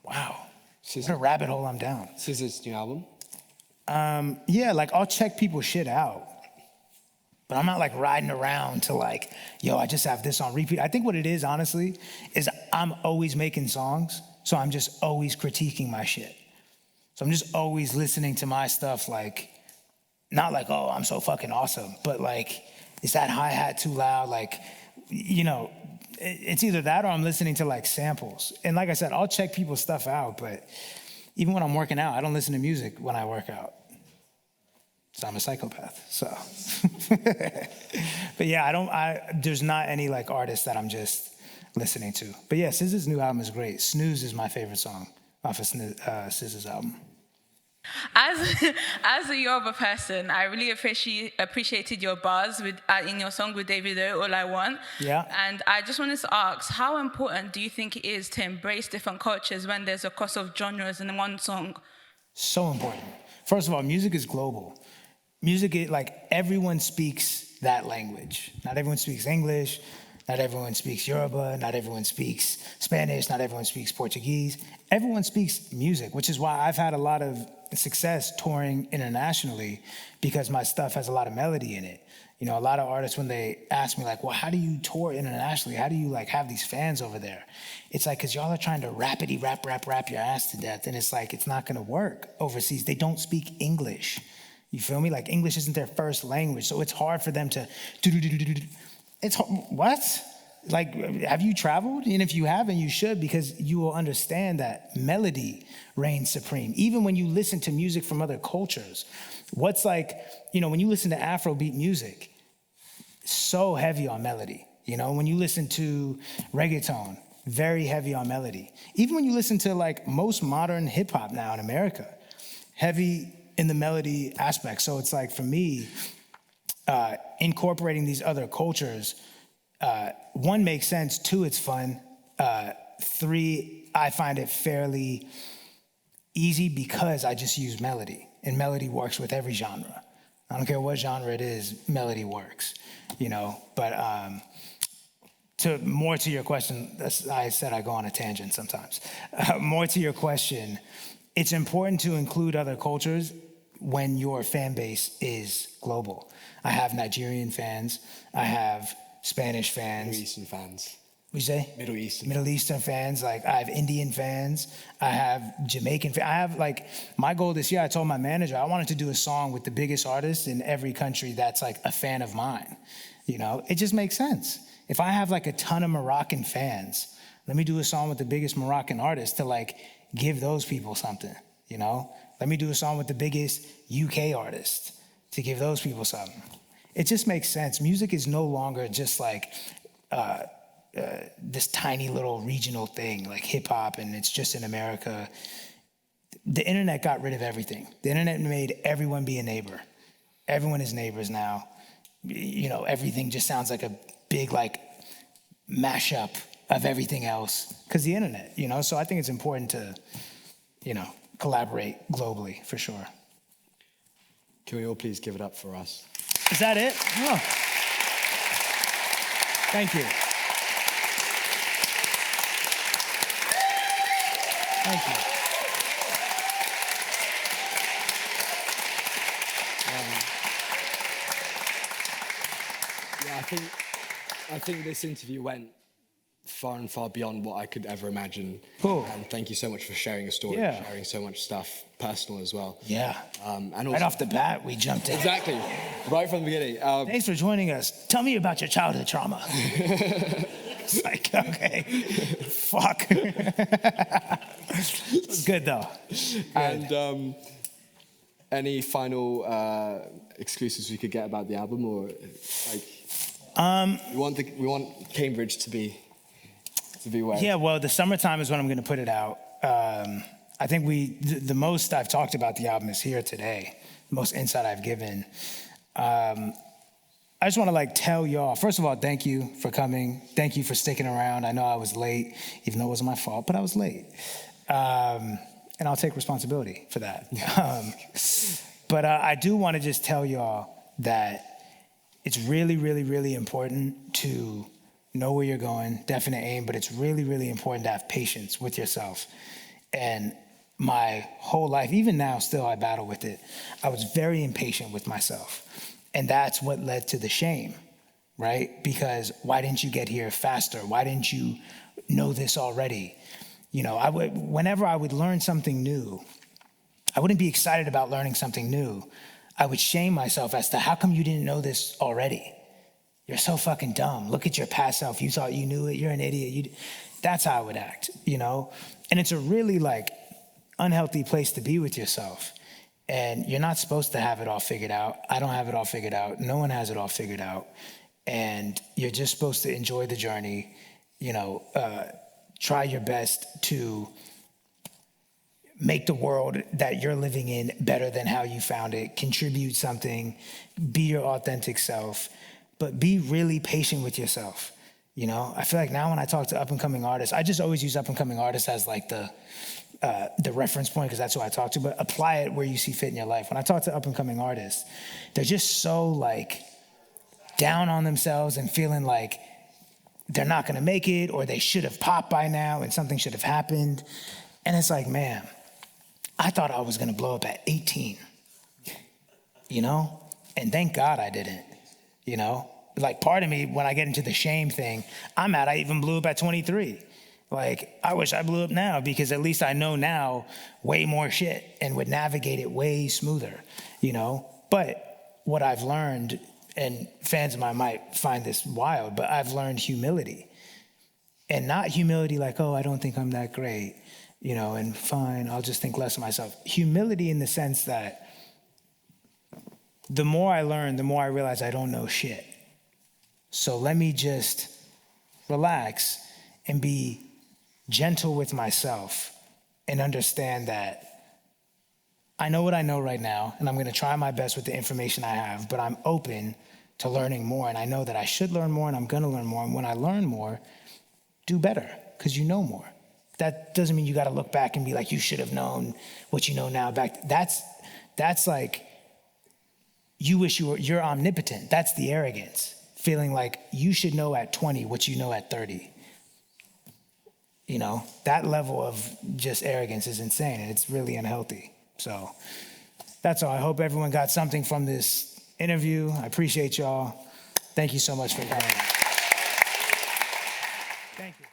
A: What a rabbit hole I'm down.
B: SZA's new album?
A: Yeah, like I'll check people's shit out. But I'm not like riding around to like, yo, I just have this on repeat. I think what it is, honestly, is I'm always making songs. So I'm just always critiquing my shit. So I'm just always listening to my stuff like, not like, oh, I'm so fucking awesome. But like, is that hi-hat too loud? Like, you know, it's either that or I'm listening to like samples. And like I said, I'll check people's stuff out. But even when I'm working out, I don't listen to music when I work out. So I'm a psychopath, so. But yeah, there's not any like artist that I'm just listening to. But yeah, SZA's new album is great. Snooze is my favorite song off of SZA's album.
N: As a Yoruba person, I really appreciated your bars in your song with Davido, All I Want.
A: Yeah.
N: And I just wanted to ask, how important do you think it is to embrace different cultures when there's a cross of genres in one song?
A: So important. First of all, music is global. Music is like everyone speaks that language. Not everyone speaks English. Not everyone speaks Yoruba. Not everyone speaks Spanish. Not everyone speaks Portuguese. Everyone speaks music, which is why I've had a lot of success touring internationally because my stuff has a lot of melody in it. You know, a lot of artists, when they ask me like, well, how do you tour internationally? How do you like have these fans over there? It's like, cause y'all are trying to rapidy rap your ass to death. And it's like, it's not gonna work overseas. They don't speak English. You feel me? Like English isn't their first language. So it's hard for them to what? Like, have you traveled? And if you haven't, you should, because you will understand that melody reigns supreme. Even when you listen to music from other cultures, what's like, you know, when you listen to Afrobeat music, so heavy on melody. You know, when you listen to reggaeton, very heavy on melody. Even when you listen to like most modern hip hop now in America, heavy in the melody aspect. So it's like, for me, incorporating these other cultures, one, makes sense. Two, it's fun. Three, I find it fairly easy because I just use melody, and melody works with every genre. I don't care what genre it is, melody works, you know. But more to your question, I said I go on a tangent sometimes. More to your question, it's important to include other cultures when your fan base is global. I have Nigerian fans. I have Spanish fans.
B: Middle Eastern fans.
A: What'd you say? Middle Eastern fans. Like, I have Indian fans. I have Jamaican fans. I have, like, my goal this year, I told my manager, I wanted to do a song with the biggest artists in every country that's, like, a fan of mine. You know? It just makes sense. If I have like a ton of Moroccan fans, let me do a song with the biggest Moroccan artist to like give those people something, you know? Let me do a song with the biggest UK artist to give those people something. It just makes sense. Music is no longer just like this tiny little regional thing like hip hop and it's just in America. The internet got rid of everything. The internet made everyone be a neighbor. Everyone is neighbors now. You know, everything just sounds like a big like mashup of everything else because the internet, you know? So I think it's important to, you know, collaborate globally for sure.
B: Can we all please give it up for Russ?
A: Is that it? Oh. Thank you. Thank you.
B: Yeah, I think this interview went far and far beyond what I could ever imagine.
A: Cool.
B: And thank you so much for sharing your story, sharing so much stuff, personal as well.
A: Yeah.
B: And also,
A: right off the bat, we jumped in.
B: Exactly. Right from the beginning.
A: Thanks for joining us. Tell me about your childhood trauma. It's like, okay, fuck. It's good though. Good.
B: And any final exclusives we could get about the album, or like we want Cambridge to be where?
A: Yeah, well, the summertime is when I'm going to put it out. I think the most I've talked about the album is here today. The most insight I've given. I just want to like tell y'all, first of all, thank you for coming. Thank you for sticking around. I know I was late, even though it wasn't my fault, but I was late. And I'll take responsibility for that. But I do want to just tell y'all that it's really, really, really important to know where you're going, definite aim, but it's really, really important to have patience with yourself. And my whole life, even now, still I battle with it. I was very impatient with myself. And that's what led to the shame, right? Because why didn't you get here faster? Why didn't you know this already? You know, whenever I would learn something new, I wouldn't be excited about learning something new. I would shame myself as to how come you didn't know this already? You're so fucking dumb. Look at your past self. You thought you knew it. You're an idiot. That's how I would act, you know? And it's a really like unhealthy place to be with yourself. And you're not supposed to have it all figured out. I don't have it all figured out. No one has it all figured out. And you're just supposed to enjoy the journey, you know, try your best to make the world that you're living in better than how you found it, contribute something, be your authentic self, but be really patient with yourself. You know, I feel like now when I talk to up-and-coming artists, I just always use up-and-coming artists as like the reference point because that's who I talk to, but apply it where you see fit in your life. When I talk to up-and-coming artists, they're just so like down on themselves and feeling like they're not gonna make it or they should have popped by now and something should have happened. And it's like, man, I thought I was gonna blow up at 18, you know? And thank God I didn't, you know? Like part of me, when I get into the shame thing, I'm mad I even blew up at 23. Like, I wish I blew up now because at least I know now way more shit and would navigate it way smoother, you know? But what I've learned, and fans of mine might find this wild, but I've learned humility. And not humility like, oh, I don't think I'm that great, you know, and fine, I'll just think less of myself. Humility in the sense that the more I learn, the more I realize I don't know shit. So let me just relax and be gentle with myself and understand that I know what I know right now, and I'm gonna try my best with the information I have, but I'm open to learning more, and I know that I should learn more, and I'm gonna learn more, and when I learn more, do better, because you know more. That doesn't mean you gotta look back and be like, you should have known what you know now back. That's like, you wish you're omnipotent. That's the arrogance. Feeling like you should know at 20 what you know at 30. You know, that level of just arrogance is insane and it's really unhealthy. So that's all. I hope everyone got something from this interview. I appreciate y'all. Thank you so much for coming. Thank you.